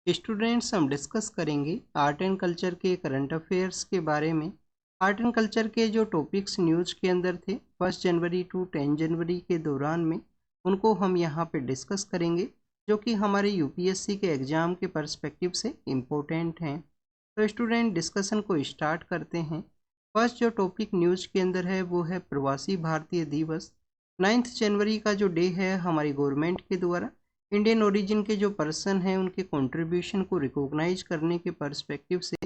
Students, हम discuss करेंगे art and culture के करंट अफेयर्स के बारे में। आर्ट एंड कल्चर के जो टॉपिक्स न्यूज के अंदर थे 1 जनवरी टू 10 जनवरी के दौरान में, उनको हम यहाँ पे डिस्कस करेंगे, जो कि हमारे यूपीएससी के एग्ज़ाम के पर्सपेक्टिव से इम्पोर्टेंट हैं। तो स्टूडेंट, डिस्कशन को स्टार्ट करते हैं। फर्स्ट जो टॉपिक न्यूज के अंदर है वो है प्रवासी भारतीय दिवस। 9 जनवरी का जो डे है, हमारी गवर्नमेंट के द्वारा इंडियन ओरिजिन के जो पर्सन हैं उनके कंट्रीब्यूशन को रिकॉग्नाइज करने के पर्सपेक्टिव से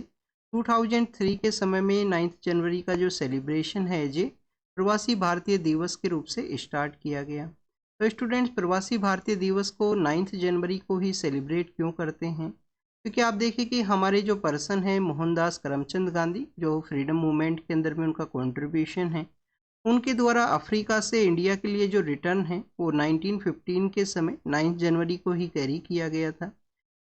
2003 के समय में 9 जनवरी का जो सेलिब्रेशन है जे प्रवासी भारतीय दिवस के रूप से स्टार्ट किया गया। तो स्टूडेंट्स, प्रवासी भारतीय दिवस को 9 जनवरी को ही सेलिब्रेट क्यों करते हैं? क्योंकि आप देखिए कि हमारे जो पर्सन है मोहनदास करमचंद गांधी, जो फ्रीडम मूवमेंट के अंदर में उनका कंट्रीब्यूशन है, उनके द्वारा अफ्रीका से इंडिया के लिए जो रिटर्न है वो 1915 के समय 9 जनवरी को ही कैरी किया गया था।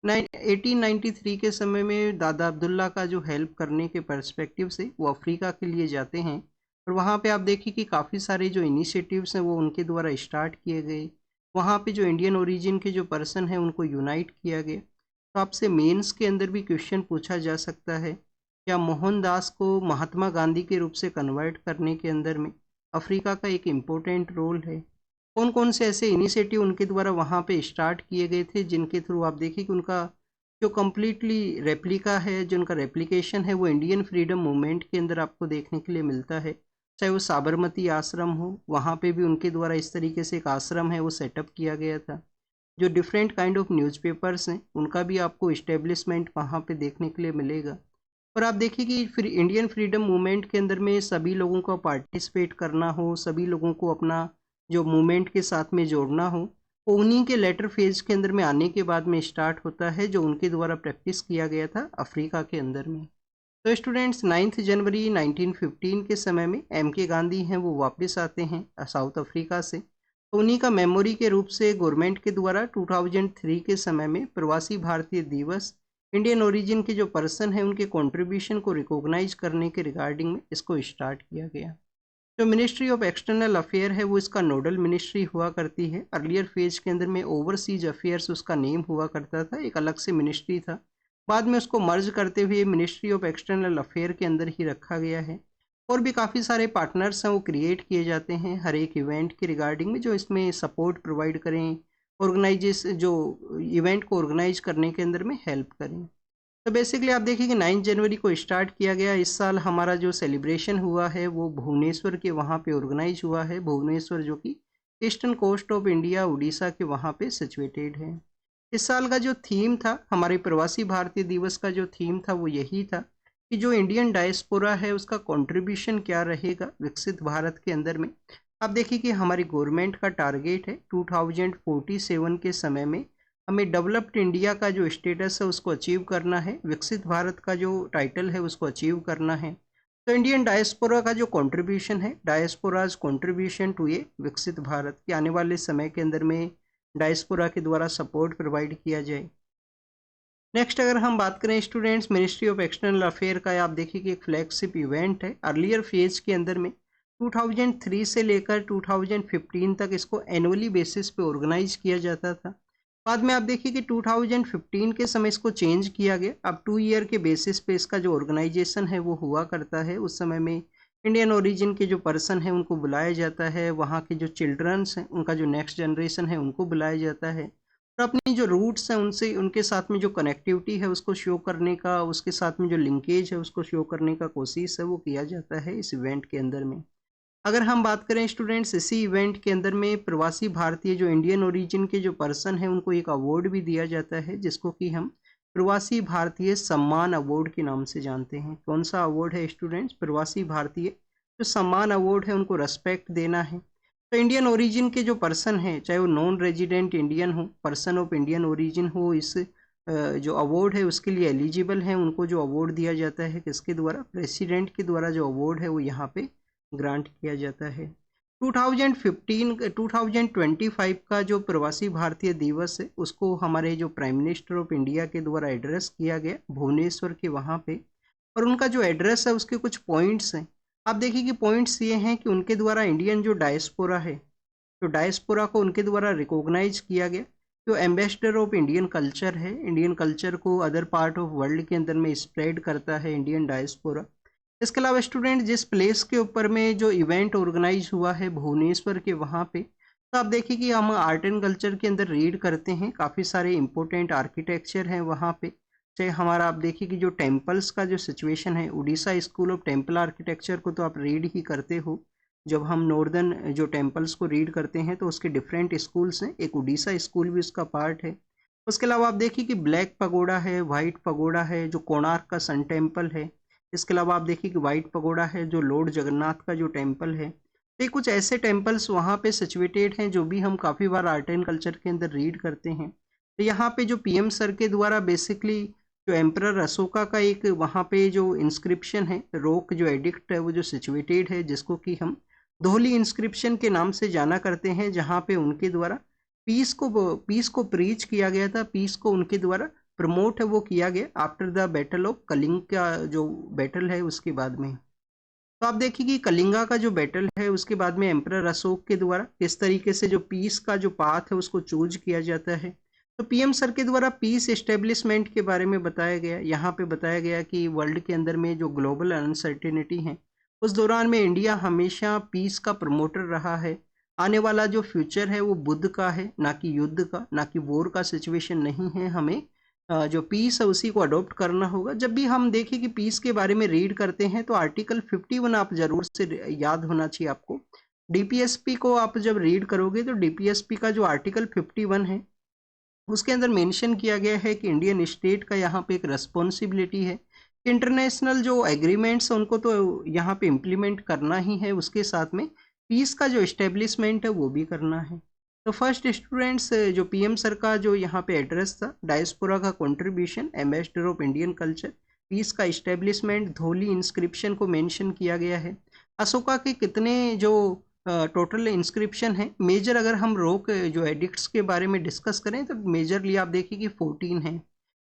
1893 के समय में दादा अब्दुल्ला का जो हेल्प करने के पर्सपेक्टिव से वो अफ्रीका के लिए जाते हैं, और वहाँ पे आप देखिए कि काफ़ी सारे जो इनिशिएटिव्स हैं वो उनके द्वारा स्टार्ट किए गए। वहाँ पे जो इंडियन ओरिजिन के जो पर्सन हैं उनको यूनाइट किया गया। तो आपसे मेंस के अंदर भी क्वेश्चन पूछा जा सकता है, क्या मोहनदास को महात्मा गांधी के रूप से कन्वर्ट करने के अंदर में अफ्रीका का एक इम्पोर्टेंट रोल है? कौन कौन से ऐसे इनिशिएटिव उनके द्वारा वहाँ पे स्टार्ट किए गए थे जिनके थ्रू आप देखिए कि उनका जो कम्प्लीटली रेप्लिका है, जो उनका रेप्लिकेशन है, वो इंडियन फ्रीडम मूवमेंट के अंदर आपको देखने के लिए मिलता है। चाहे वो साबरमती आश्रम हो, वहाँ पे भी उनके द्वारा इस तरीके से एक आश्रम है वो सेटअप किया गया था। जो डिफरेंट काइंड ऑफ न्यूज़पेपर्स हैं उनका भी आपको इस्टेब्लिशमेंट वहाँ पे देखने के लिए मिलेगा। और आप देखिए कि फिर इंडियन फ्रीडम मूवमेंट के अंदर में सभी लोगों को पार्टिसिपेट करना हो, सभी लोगों को अपना जो मूवमेंट के साथ में जोड़ना हो, वो उन्हीं के लेटर फेज के अंदर में आने के बाद में स्टार्ट होता है, जो उनके द्वारा प्रैक्टिस किया गया था अफ्रीका के अंदर में। तो स्टूडेंट्स, 9 जनवरी 1915 के समय में MK गांधी हैं वो वापस आते हैं साउथ अफ्रीका से। तो उन्हीं का मेमोरी के रूप से गवर्नमेंट के द्वारा 2003 के समय में प्रवासी भारतीय दिवस, इंडियन ओरिजिन के जो पर्सन है उनके कंट्रीब्यूशन को रिकॉग्नाइज करने के रिगार्डिंग में इसको स्टार्ट किया गया। जो मिनिस्ट्री ऑफ एक्सटर्नल अफेयर है वो इसका नोडल मिनिस्ट्री हुआ करती है। अर्लियर फेज के अंदर में ओवरसीज अफेयर्स उसका नेम हुआ करता था, एक अलग से मिनिस्ट्री था। बाद में उसको मर्ज करते हुए मिनिस्ट्री ऑफ एक्सटर्नल अफेयर के अंदर ही रखा गया है। और भी काफ़ी सारे पार्टनर्स हैं वो क्रिएट किए जाते हैं हर एक इवेंट के रिगार्डिंग में, जो इसमें सपोर्ट प्रोवाइड करें, ऑर्गेनाइजेशन जो इवेंट को ऑर्गेनाइज करने के अंदर में हेल्प करें। तो बेसिकली आप देखिए कि 9 जनवरी को स्टार्ट किया गया। इस साल हमारा जो सेलिब्रेशन हुआ है वो भुवनेश्वर के वहाँ पे ऑर्गेनाइज हुआ है। भुवनेश्वर जो कि eastern coast of India, Orissa के वहाँ पे सिचुएटेड है। इस साल का जो थीम था, हमारे प्रवासी भारतीय दिवस का जो थीम था वो यही था कि जो इंडियन डायस्पोरा है उसका कंट्रीब्यूशन क्या रहेगा विकसित भारत के अंदर में। आप देखिए कि हमारी गवर्नमेंट का टारगेट है 2047 के समय में हमें डेवलप्ड इंडिया का जो स्टेटस है उसको अचीव करना है, विकसित भारत का जो टाइटल है उसको अचीव करना है। तो इंडियन डायस्पोरा का जो कंट्रीब्यूशन है, डायस्पोराज कंट्रीब्यूशन टू ये विकसित भारत, के आने वाले समय के अंदर में डायस्पोरा के द्वारा सपोर्ट प्रोवाइड किया जाए। नेक्स्ट अगर हम बात करें students, ministry of external affair का आप देखिए कि एक फ्लैगशिप इवेंट है। अर्लियर फेज के अंदर में 2003 से लेकर 2015 तक इसको एनुअली बेसिस पे ऑर्गेनाइज किया जाता था। बाद में आप देखिए कि 2015 के समय इसको चेंज किया गया। अब 2 ईयर के बेसिस पे इसका जो ऑर्गेनाइजेशन है वो हुआ करता है। उस समय में इंडियन ओरिजिन के जो पर्सन है उनको बुलाया जाता है, वहाँ के जो चिल्ड्रंस हैं उनका जो नेक्स्ट जनरेशन है उनको बुलाया जाता है, और अपनी जो रूट्स हैं उनसे, उनके साथ में जो कनेक्टिविटी है उसको शो करने का, उसके साथ में जो लिंकेज है उसको शो करने का कोशिश है वो किया जाता है इस इवेंट के अंदर में। अगर हम बात करें स्टूडेंट्स, इसी इवेंट के अंदर में प्रवासी भारतीय जो इंडियन ओरिजिन के जो पर्सन है उनको एक अवार्ड भी दिया जाता है, जिसको कि हम प्रवासी भारतीय सम्मान अवार्ड के नाम से जानते हैं। कौन सा अवार्ड है स्टूडेंट्स? प्रवासी भारतीय जो सम्मान अवार्ड है, उनको रेस्पेक्ट देना है। तो इंडियन ओरिजिन के जो पर्सन हैं, चाहे वो नॉन रेजिडेंट इंडियन हो, पर्सन ऑफ इंडियन ओरिजिन हो, इस जो अवार्ड है उसके लिए एलिजिबल हैं, उनको जो अवार्ड दिया जाता है किसके द्वारा? प्रेसिडेंट के द्वारा जो अवार्ड है वो यहाँ पे ग्रांट किया जाता है। 2025 का जो प्रवासी भारतीय दिवस है उसको हमारे जो प्राइम मिनिस्टर ऑफ इंडिया के द्वारा एड्रेस किया गया भुवनेश्वर के वहाँ पे, और उनका जो एड्रेस है उसके कुछ पॉइंट्स हैं। आप देखिए कि पॉइंट्स ये हैं कि उनके द्वारा इंडियन जो डायस्पोरा है, तो डायस्पोरा को उनके द्वारा रिकॉग्नाइज किया गया जो एम्बेसडर ऑफ इंडियन कल्चर है, इंडियन कल्चर को अदर पार्ट ऑफ वर्ल्ड के अंदर में स्प्रेड करता है इंडियन डायस्पोरा। इसके अलावा स्टूडेंट जिस प्लेस के ऊपर में जो इवेंट ऑर्गेनाइज हुआ है भुवनेश्वर के वहाँ पे, तो आप देखिए कि हम आर्ट एंड कल्चर के अंदर रीड करते हैं, काफ़ी सारे इंपॉर्टेंट आर्किटेक्चर हैं वहाँ पे। चाहे हमारा आप देखिए कि जो टेम्पल्स का जो सिचुएशन है, Orissa school of temple architecture को तो आप रीड ही करते हो। जब हम नॉर्दर्न जो टेम्पल्स को रीड करते हैं तो उसके डिफरेंट स्कूल्स हैं, एक उड़ीसा स्कूल भी उसका पार्ट है। उसके अलावा आप देखिए कि ब्लैक पगोडा है, वाइट पगोडा है जो कोणार्क का सन टेम्पल है। इसके अलावा आप देखिए कि वाइट पगोडा है जो लॉर्ड जगन्नाथ का जो टेम्पल है। तो ये कुछ ऐसे टेम्पल्स वहाँ पे सिचुएटेड हैं जो भी हम काफ़ी बार आर्ट एंड कल्चर के अंदर रीड करते हैं। तो यहाँ पे जो पीएम सर के द्वारा बेसिकली जो एम्परर अशोका का एक वहाँ पे जो इंस्क्रिप्शन है, रोक जो एडिक्ट है वो जो सिचुएटेड है, जिसको कि हम धोली इंस्क्रिप्शन के नाम से जाना करते हैं, जहाँ पे उनके द्वारा पीस को प्रीच किया गया था, पीस को उनके द्वारा प्रमोट है वो किया गया after the battle of Kalinga का जो बैटल है उसके बाद में। तो आप देखिए कि कलिंगा का जो बैटल है उसके बाद में एम्परर अशोक के द्वारा किस तरीके से जो पीस का जो पाथ है उसको चूज किया जाता है। तो पीएम सर के द्वारा पीस एस्टेब्लिशमेंट के बारे में बताया गया, यहाँ पे बताया गया कि वर्ल्ड के अंदर में जो ग्लोबल अनसर्टेनिटी है उस दौरान में इंडिया हमेशा पीस का प्रमोटर रहा है। आने वाला जो फ्यूचर है वो बुद्ध का है, ना कि युद्ध का, ना कि वॉर का सिचुएशन नहीं है। हमें जो पीस है उसी को अडॉप्ट करना होगा। जब भी हम देखें कि पीस के बारे में रीड करते हैं तो आर्टिकल 51 आप जरूर से याद होना चाहिए आपको। डीपीएसपी को आप जब रीड करोगे तो डीपीएसपी का जो आर्टिकल 51 है उसके अंदर मेंशन किया गया है कि इंडियन स्टेट का यहाँ पे एक रेस्पॉन्सिबिलिटी है, इंटरनेशनल जो एग्रीमेंट्स हैं उनको तो यहाँ पे इम्प्लीमेंट करना ही है, उसके साथ में पीस का जो इस्टेब्लिशमेंट है वो भी करना है। तो फर्स्ट स्टूडेंट्स जो पीएम सर का जो यहाँ पे एड्रेस था, डायस्पोरा का contribution, ambassador of Indian culture, peace का इस्टेब्लिशमेंट, धोली इंस्क्रिप्शन को मेंशन किया गया है। अशोका के कितने जो टोटल इंस्क्रिप्शन है, मेजर अगर हम रोक जो एडिक्ट्स के बारे में डिस्कस करें तो मेजरली आप देखिए कि 14 हैं।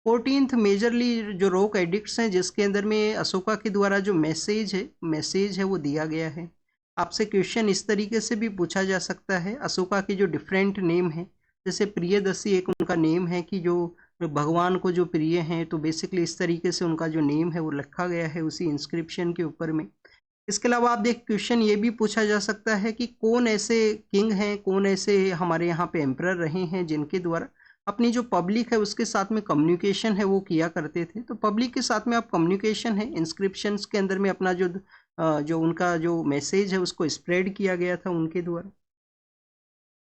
14th मेजरली जो रोक एडिक्ट्स हैं जिसके अंदर में अशोका के द्वारा जो मैसेज है वो दिया गया है। आपसे क्वेश्चन इस तरीके से भी पूछा जा सकता है, अशोका के जो डिफरेंट नेम है, जैसे प्रियदर्शी एक उनका नेम है कि जो भगवान को जो प्रिय हैं, तो बेसिकली इस तरीके से उनका जो नेम है वो लिखा गया है उसी इंस्क्रिप्शन के ऊपर में। इसके अलावा आप देख क्वेश्चन ये भी पूछा जा सकता है कि कौन ऐसे किंग हैं, कौन ऐसे हमारे यहाँ पे एम्परर रहे हैं जिनके द्वारा अपनी जो पब्लिक है उसके साथ में कम्युनिकेशन है वो किया करते थे। तो पब्लिक के साथ में आप कम्युनिकेशन है इंस्क्रिप्शंस के अंदर में अपना जो उनका जो मैसेज है उसको स्प्रेड किया गया था उनके द्वारा।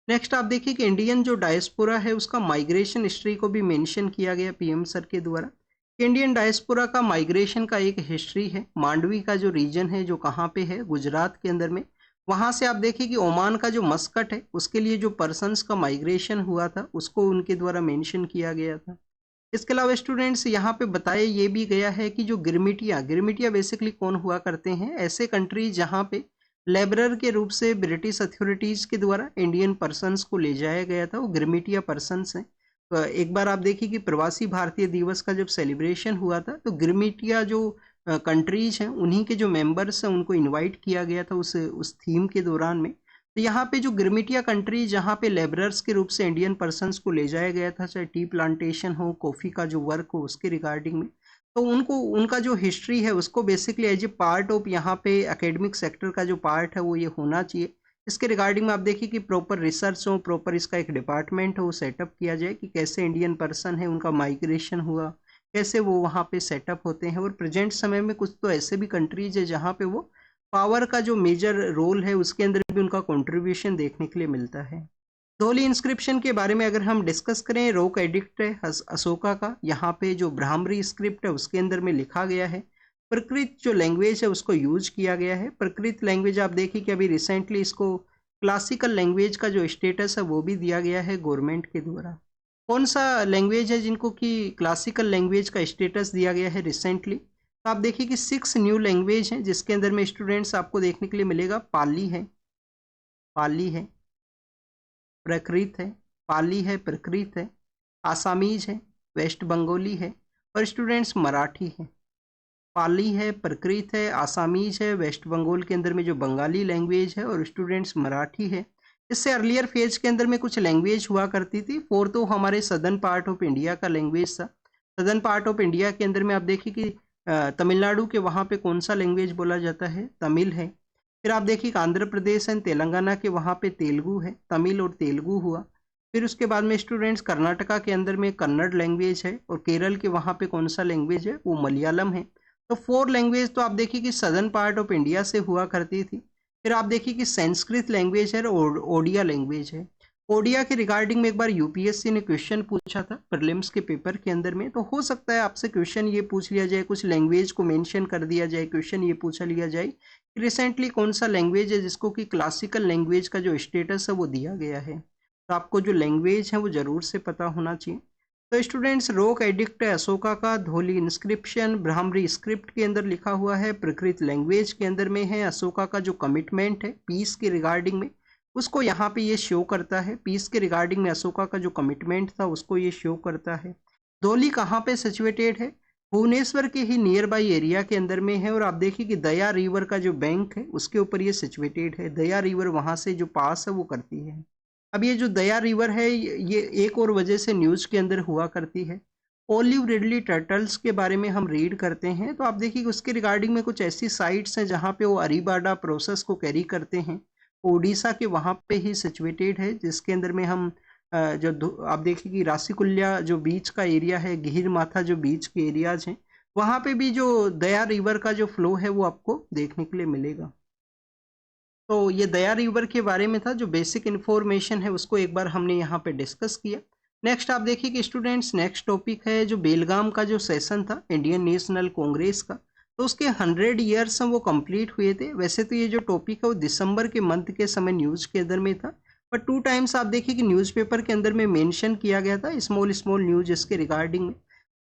नेक्स्ट आप देखिए कि इंडियन जो डायस्पोरा है उसका माइग्रेशन हिस्ट्री को भी मेंशन किया गया पीएम सर के द्वारा। इंडियन डायस्पोरा का माइग्रेशन का एक हिस्ट्री है। मांडवी का जो रीजन है जो कहाँ पे है, गुजरात के अंदर में, वहाँ से आप देखिए कि ओमान का जो मस्कट है उसके लिए जो पर्सन्स का माइग्रेशन हुआ था उसको उनके द्वारा मेंशन किया गया था। इसके अलावा स्टूडेंट्स यहाँ पे बताया ये भी गया है कि जो गिरमिटिया बेसिकली कौन हुआ करते हैं, ऐसे कंट्री जहाँ पे लेबरर के रूप से ब्रिटिश अथॉरिटीज़ के द्वारा इंडियन पर्सन्स को ले जाया गया था, वो गिरमिटिया पर्सन्स हैं। तो एक बार आप देखिए कि प्रवासी भारतीय दिवस का जब सेलिब्रेशन हुआ था तो गिरमिटिया जो कंट्रीज हैं उन्हीं के जो मेंबर्स हैं उनको इनवाइट किया गया था उस थीम के दौरान में। तो यहाँ पे जो गिरमिटिया कंट्री जहाँ पे लेबरर्स के रूप से इंडियन पर्सन्स को ले जाया गया था, चाहे टी प्लांटेशन हो, कॉफ़ी का जो वर्क हो, उसके रिगार्डिंग में, तो उनको उनका जो हिस्ट्री है उसको basically as a part of यहाँ पे एकेडमिक सेक्टर का जो पार्ट है वो ये होना चाहिए। इसके रिगार्डिंग में आप देखिए कि प्रॉपर रिसर्च हो, प्रॉपर इसका एक डिपार्टमेंट हो, वो सेटअप किया जाए कि कैसे इंडियन पर्सन है उनका माइग्रेशन हुआ, कैसे वो वहाँ पे सेटअप होते हैं। और प्रेजेंट समय में कुछ तो ऐसे भी कंट्रीज है जहाँ पे वो पावर का जो मेजर रोल है उसके अंदर भी उनका कंट्रीब्यूशन देखने के लिए मिलता है। धौली इंस्क्रिप्शन के बारे में अगर हम डिस्कस करें, रोक एडिक्ट है अशोका का, यहाँ पे जो ब्राह्मरी स्क्रिप्ट है उसके अंदर में लिखा गया है। प्रकृत जो लैंग्वेज है उसको यूज किया गया है। प्रकृत लैंग्वेज आप देखिए कि अभी रिसेंटली इसको क्लासिकल लैंग्वेज का जो स्टेटस है वो भी दिया गया है गवर्नमेंट के द्वारा। कौन सा लैंग्वेज है जिनको कि क्लासिकल लैंग्वेज का स्टेटस दिया गया है रिसेंटली? तो आप देखिए कि 6 न्यू लैंग्वेज हैं जिसके अंदर में स्टूडेंट्स आपको देखने के लिए मिलेगा। पाली है, प्रकृत है, पाली है, प्रकृत है, आसामीज है, वेस्ट बंगाली है, और स्टूडेंट्स मराठी है। पाली है, प्रकृत है, आसामीज है, वेस्ट बंगाल के अंदर में जो बंगाली लैंग्वेज है, और स्टूडेंट्स मराठी है। इससे अर्लियर फेज के अंदर में कुछ लैंग्वेज हुआ करती थी। फोर्थ तो हमारे सदर्न पार्ट ऑफ इंडिया का लैंग्वेज था। सदर्न पार्ट ऑफ इंडिया के अंदर में आप देखिए कि तमिलनाडु के वहाँ पे कौन सा लैंग्वेज बोला जाता है, तमिल है। फिर आप देखिए कि आंध्र प्रदेश एंड तेलंगाना के वहाँ पे तेलुगु है, तमिल और तेलुगु हुआ। फिर उसके बाद में स्टूडेंट्स कर्नाटका के अंदर में कन्नड़ लैंग्वेज है, और केरल के वहाँ पे कौन सा लैंग्वेज है, वो मलयालम है। तो 4 लैंग्वेज तो आप देखिए कि सदर्न पार्ट ऑफ इंडिया से हुआ करती थी। फिर आप देखिए कि संस्कृत लैंग्वेज है और ओडिया लैंग्वेज है। ओडिया के रिगार्डिंग में एक बार यूपीएससी ने क्वेश्चन पूछा था प्रीलिम्स के पेपर के अंदर में, तो हो सकता है आपसे क्वेश्चन ये पूछ लिया जाए, कुछ लैंग्वेज को मेंशन कर दिया जाए, क्वेश्चन ये पूछा लिया जाए कि रिसेंटली कौन सा लैंग्वेज है जिसको कि क्लासिकल लैंग्वेज का जो स्टेटस है वो दिया गया है। तो आपको जो लैंग्वेज है वो जरूर से पता होना चाहिए। तो स्टूडेंट्स, रोक एडिक्ट है अशोका का, धोली इंस्क्रिप्शन ब्राह्मरी स्क्रिप्ट के अंदर लिखा हुआ है, प्रकृत लैंग्वेज के अंदर में है, अशोका का जो कमिटमेंट है पीस के रिगार्डिंग में उसको यहाँ पे ये शो करता है। पीस के रिगार्डिंग में अशोका का जो कमिटमेंट था उसको ये शो करता है। धौली कहाँ पे सिचुएटेड है, भुवनेश्वर के ही नियर बाई एरिया के अंदर में है। और आप देखिए कि दया रिवर का जो बैंक है उसके ऊपर ये सिचुएटेड है। दया रिवर वहाँ से जो पास है वो करती है। अब ये जो दया रिवर है ये एक और वजह से न्यूज़ के अंदर हुआ करती है। ओलिव रिडली टर्टल्स के बारे में हम रीड करते हैं, तो आप देखिए कि उसके रिगार्डिंग में कुछ ऐसी साइट्स हैं जहाँ पे वो अरीबाडा प्रोसेस को कैरी करते हैं। ओडिशा के वहाँ पे ही सिचुएटेड है, जिसके अंदर में हम आप देखिए कि रासिकुल्या जो बीच का एरिया है, गिहिर माथा जो बीच के एरियाज हैं, वहाँ पे भी जो दया रिवर का जो फ्लो है वो आपको देखने के लिए मिलेगा। तो ये दया रिवर के बारे में था, जो बेसिक इन्फॉर्मेशन है उसको एक बार हमने यहाँ पे डिस्कस किया। नेक्स्ट आप देखिए कि स्टूडेंट्स, नेक्स्ट टॉपिक है जो बेलगाम का जो सेशन था इंडियन नेशनल कांग्रेस का, तो उसके 100 ईयर्स वो कंप्लीट हुए थे। वैसे तो ये जो टॉपिक है वो दिसंबर के मंथ के समय न्यूज़ के अंदर में था, पर 2 टाइम्स आप देखिए कि न्यूज़पेपर के अंदर में मेंशन किया गया था स्मॉल स्मॉल न्यूज इसके रिगार्डिंग में।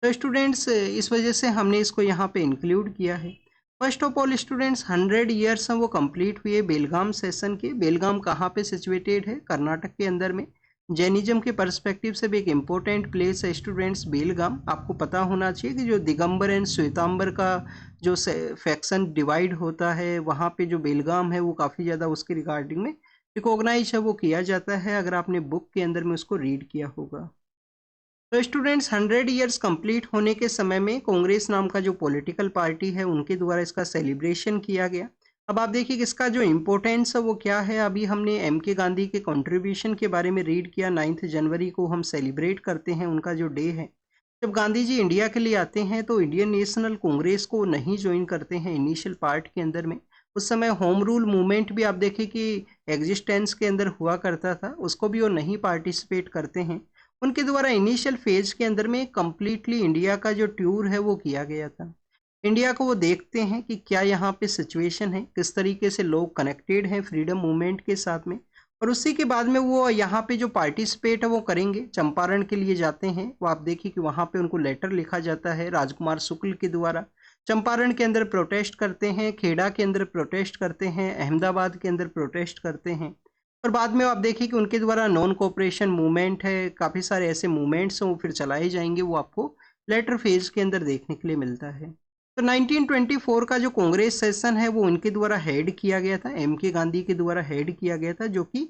तो स्टूडेंट्स, इस वजह से हमने इसको यहाँ पे इंक्लूड किया है। First of all students, 100 years वो कंप्लीट हुए बेलगाम सेशन के। बेलगाम कहाँ पे सिचुएटेड है, कर्नाटक के अंदर में। जैनिज्म के पर्सपेक्टिव से भी एक इम्पोर्टेंट प्लेस है स्टूडेंट्स बेलगाम। आपको पता होना चाहिए कि जो दिगंबर एंड श्वेतांबर का जो फैक्शन डिवाइड होता है, वहाँ पे जो बेलगाम है वो काफ़ी ज़्यादा उसके रिगार्डिंग में रिकॉग्नाइज है वो किया जाता है, अगर आपने बुक के अंदर में उसको रीड किया होगा। तो स्टूडेंट्स, 100 ईयर्स कंप्लीट होने के समय में कांग्रेस नाम का जो पॉलिटिकल पार्टी है उनके द्वारा इसका सेलिब्रेशन किया गया। अब आप देखिए कि इसका जो इम्पोर्टेंस है वो क्या है। अभी हमने एम के गांधी के कंट्रीब्यूशन के बारे में रीड किया। 9 जनवरी को हम सेलिब्रेट करते हैं उनका जो डे है। जब गांधी जी इंडिया के लिए आते हैं तो इंडियन नेशनल कांग्रेस को नहीं ज्वाइन करते हैं इनिशियल पार्ट के अंदर में। उस समय होम रूल मूवमेंट भी आप देखिए कि एग्जिस्टेंस के अंदर हुआ करता था, उसको भी वो नहीं पार्टिसिपेट करते हैं। उनके द्वारा इनिशियल फेज के अंदर में कम्प्लीटली इंडिया का जो टूर है वो किया गया था। इंडिया को वो देखते हैं कि क्या यहाँ पे सिचुएशन है, किस तरीके से लोग कनेक्टेड हैं फ्रीडम मूवमेंट के साथ में, और उसी के बाद में वो यहाँ पे जो पार्टिसिपेट है वो करेंगे। चंपारण के लिए जाते हैं, वो आप देखिए कि वहाँ पे उनको लेटर लिखा जाता है राजकुमार शुक्ल के द्वारा। चंपारण के अंदर प्रोटेस्ट करते हैं, खेड़ा के अंदर प्रोटेस्ट करते हैं, अहमदाबाद के अंदर प्रोटेस्ट करते हैं। और बाद में आप देखिए कि उनके द्वारा नॉन कोऑपरेशन मूवमेंट है, काफ़ी सारे ऐसे मूवमेंट्स हैं वो फिर चलाए जाएंगे, वो आपको लेटर फेज के अंदर देखने के लिए मिलता है। तो 1924 का जो कांग्रेस सेशन है वो उनके द्वारा हेड किया गया था, एम के गांधी के द्वारा हेड किया गया था, जो कि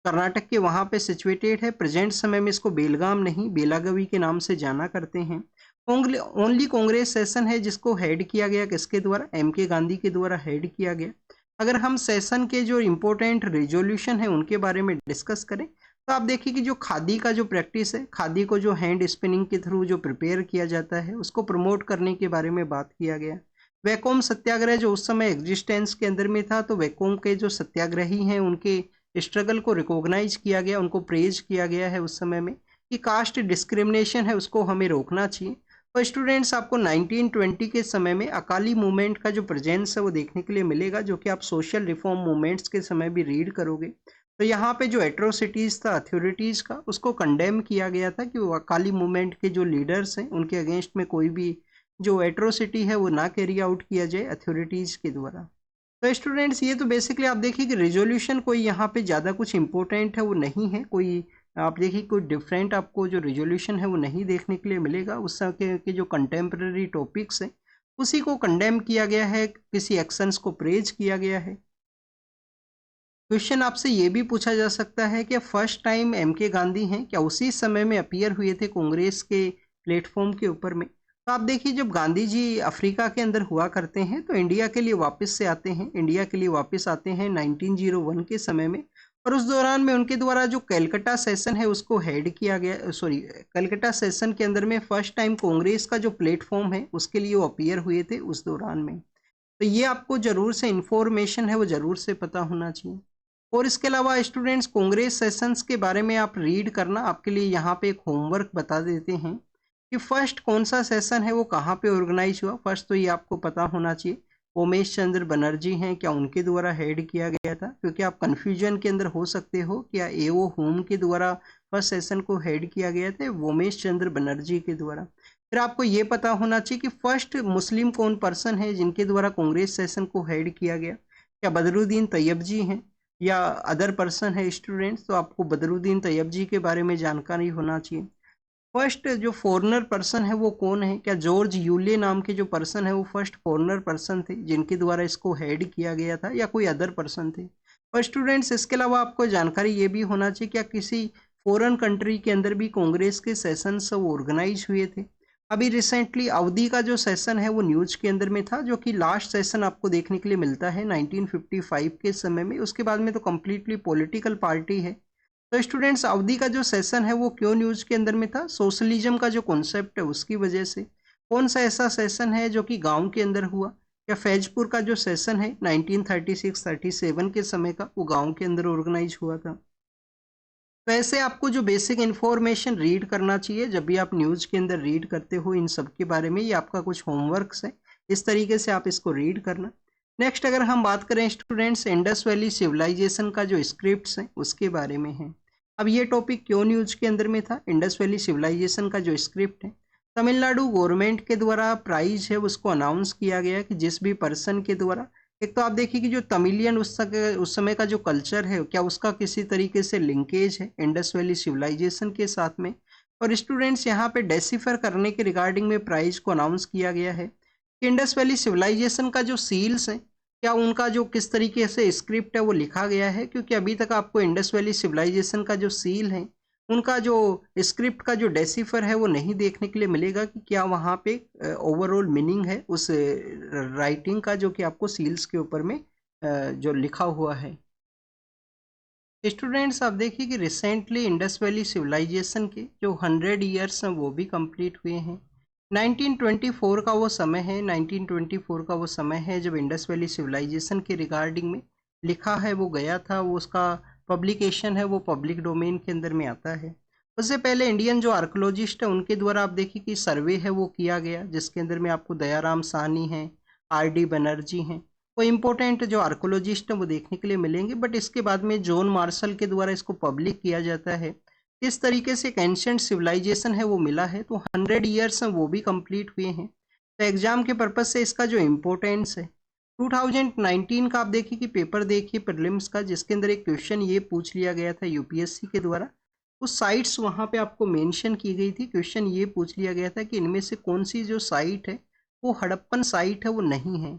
कर्नाटक के वहाँ पे सिचुएटेड है। प्रेजेंट समय में इसको बेलगाम नहीं बेलागवी के नाम से जाना करते हैं। ओनली कांग्रेस सेशन है जिसको हेड किया गया, किसके द्वारा, एम के गांधी के द्वारा हेड किया गया। अगर हम सेशन के जो इम्पोर्टेंट रेजोल्यूशन है उनके बारे में डिस्कस करें, तो आप देखिए कि जो खादी का जो प्रैक्टिस है, खादी को जो हैंड स्पिनिंग के थ्रू जो प्रिपेयर किया जाता है उसको प्रमोट करने के बारे में बात किया गया। वैकोम सत्याग्रह जो उस समय एग्जिस्टेंस के अंदर में था, तो वैकोम के जो सत्याग्रही हैं उनके स्ट्रगल को रिकॉग्नाइज किया गया, उनको प्रेज किया गया है उस समय में कि कास्ट डिस्क्रिमिनेशन है उसको हमें रोकना चाहिए। और स्टूडेंट्स, आपको 1920 के समय में अकाली मूवमेंट का जो प्रेजेंस है वो देखने के लिए मिलेगा, जो कि आप सोशल रिफॉर्म मूवमेंट्स के समय भी रीड करोगे। तो यहाँ पे जो एट्रोसिटीज़ था अथॉरिटीज़ का, उसको कंडेम किया गया था कि वो अकाली मूवमेंट के जो लीडर्स हैं उनके अगेंस्ट में कोई भी जो एट्रोसिटी है वो ना कैरी आउट किया जाए अथॉरिटीज़ के द्वारा। तो स्टूडेंट्स, ये तो बेसिकली आप देखिए कि रेजोल्यूशन कोई यहाँ पे ज़्यादा कुछ इंपॉर्टेंट है वो नहीं है, कोई आप देखिए कोई डिफरेंट आपको जो रेजोल्यूशन है वो नहीं देखने के लिए मिलेगा। उस समय के जो कंटेम्प्रेरी टॉपिक्स हैं उसी को कंडेम किया गया है, किसी एक्शंस को प्रेज किया गया है। क्वेश्चन आपसे ये भी पूछा जा सकता है कि फर्स्ट टाइम एम के गांधी हैं क्या उसी समय में अपीयर हुए थे कांग्रेस के प्लेटफॉर्म के ऊपर में। तो आप देखिए जब गांधी जी अफ्रीका के अंदर हुआ करते हैं तो इंडिया के लिए वापस से आते हैं, इंडिया के लिए वापस आते हैं 1901 के समय में। और उस दौरान में उनके द्वारा जो कलकत्ता सेशन है उसको हेड किया गया, सॉरी कलकत्ता सेशन के अंदर में फर्स्ट टाइम कांग्रेस का जो प्लेटफॉर्म है उसके लिए वो अपीयर हुए थे उस दौरान में। तो ये आपको जरूर से इंफॉर्मेशन है वो जरूर से पता होना चाहिए। और इसके अलावा स्टूडेंट्स कांग्रेस सेशंस के बारे में आप रीड करना, आपके लिए यहाँ पे एक होमवर्क बता देते हैं कि फर्स्ट कौन सा सेशन है वो कहाँ पे ऑर्गेनाइज हुआ। फर्स्ट तो ये आपको पता होना चाहिए उमेश चंद्र बनर्जी हैं क्या उनके द्वारा हेड किया गया था, क्योंकि आप कंफ्यूजन के अंदर हो सकते हो क्या एओ होम के द्वारा फर्स्ट सेशन को हेड किया गया था उमेश चंद्र बनर्जी के द्वारा। फिर आपको ये पता होना चाहिए कि फर्स्ट मुस्लिम कौन पर्सन है जिनके द्वारा कांग्रेस सेशन को हेड किया गया, क्या बदरुद्दीन तैयब जी हैं या अदर पर्सन है स्टूडेंट्स। तो आपको बदरुद्दीन तैयब जी के बारे में जानकारी होना चाहिए। फर्स्ट जो फॉरेनर पर्सन है वो कौन है, क्या जॉर्ज यूले नाम के जो पर्सन है वो फर्स्ट फॉरेनर पर्सन थे जिनके द्वारा इसको हेड किया गया था या कोई अदर पर्सन थे। और स्टूडेंट्स इसके अलावा आपको जानकारी ये भी होना चाहिए क्या किसी फॉरेन कंट्री के अंदर भी कांग्रेस के सेशन ऑर्गेनाइज हुए थे। अभी रिसेंटली अवधि का जो सेशन है वो न्यूज के अंदर में था, जो कि लास्ट सेशन आपको देखने के लिए मिलता है 1955 के समय में। उसके बाद में तो कम्प्लीटली पॉलिटिकल पार्टी है। तो स्टूडेंट्स अवधि का जो सेशन है वो क्यों न्यूज के अंदर में था, सोशलिज्म का जो कॉन्सेप्ट है उसकी वजह से। कौन सा ऐसा सेशन है जो कि गांव के अंदर हुआ, या फैजपुर का जो सेशन है 1936-37 के समय का वो गांव के अंदर ऑर्गेनाइज हुआ था। तो ऐसे आपको जो बेसिक इन्फॉर्मेशन रीड करना चाहिए जब भी आप न्यूज़ के अंदर रीड करते हो इन सब के बारे में, ये आपका कुछ होमवर्क्स है, इस तरीके से आप इसको रीड करना। नेक्स्ट अगर हम बात करें स्टूडेंट्स इंडस वैली सिविलाइजेशन का जो स्क्रिप्ट्स हैं उसके बारे में है। अब ये टॉपिक क्यों न्यूज के अंदर में था, इंडस वैली सिविलाइजेशन का जो स्क्रिप्ट है तमिलनाडु गवर्नमेंट के द्वारा प्राइज है उसको अनाउंस किया गया कि जिस भी पर्सन के द्वारा, एक तो आप देखिए कि जो तमिलियन उस समय का जो कल्चर है क्या उसका किसी तरीके से लिंकेज है इंडस वैली सिविलाइजेशन के साथ में। और स्टूडेंट्स यहाँ पे डेसिफर करने के रिगार्डिंग में प्राइज को अनाउंस किया गया है कि इंडस वैली सिविलाइजेशन का जो सील्स है क्या उनका जो किस तरीके से स्क्रिप्ट है वो लिखा गया है, क्योंकि अभी तक आपको इंडस वैली सिविलाइजेशन का जो सील है उनका जो स्क्रिप्ट का जो डेसिफर है वो नहीं देखने के लिए मिलेगा कि क्या वहाँ पे ओवरऑल मीनिंग है उस राइटिंग का जो कि आपको सील्स के ऊपर में जो लिखा हुआ है। स्टूडेंट्स आप देखिए कि रिसेंटली इंडस वैली सिविलाइजेशन के जो 100 ईयर्स हैं वो भी कंप्लीट हुए हैं। 1924 का वो समय है, 1924 का वो समय है जब इंडस वैली सिविलाइजेशन के रिगार्डिंग में लिखा है वो गया था, वो उसका पब्लिकेशन है वो पब्लिक डोमेन के अंदर में आता है। उससे पहले इंडियन जो आर्कोलॉजिस्ट है उनके द्वारा आप देखिए कि सर्वे है वो किया गया जिसके अंदर में आपको दयाराम साहनी हैं, आर.डी. बनर्जी हैं, वो इम्पोर्टेंट जो आर्कोलॉजिस्ट हैं वो देखने के लिए मिलेंगे। बट इसके बाद में जॉन मार्शल के द्वारा इसको पब्लिक किया जाता है। किस तरीके से एक एंशिएंट सिविलाइजेशन है वो मिला है, तो 100 ईयर्स हैं वो भी कंप्लीट हुए हैं। तो एग्जाम के पर्पज से इसका जो इम्पोर्टेंस है 2019 का आप देखिए कि पेपर देखिए प्रीलिम्स का, जिसके अंदर एक क्वेश्चन ये पूछ लिया गया था यूपीएससी के द्वारा। उस साइट्स वहाँ पे आपको मेंशन की गई थी, क्वेश्चन ये पूछ लिया गया था कि इनमें से कौन सी जो साइट है वो हड़प्पन साइट है वो नहीं है।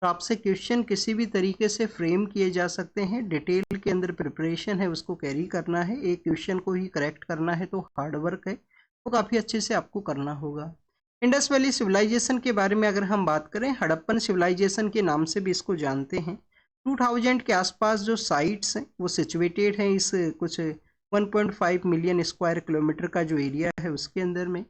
तो आपसे क्वेश्चन किसी भी तरीके से फ्रेम किए जा सकते हैं, डिटेल के अंदर प्रिपरेशन है उसको कैरी करना है, एक क्वेश्चन को ही करेक्ट करना है तो हार्ड वर्क है तो काफ़ी अच्छे से आपको करना होगा। इंडस वैली सिविलाइजेशन के बारे में अगर हम बात करें, हड़प्पन सिविलाइजेशन के नाम से भी इसको जानते हैं। 2000 के आसपास जो साइट्स हैं वो सिचुएटेड हैं इस कुछ 1.5 मिलियन स्क्वायर किलोमीटर का जो एरिया है उसके अंदर में।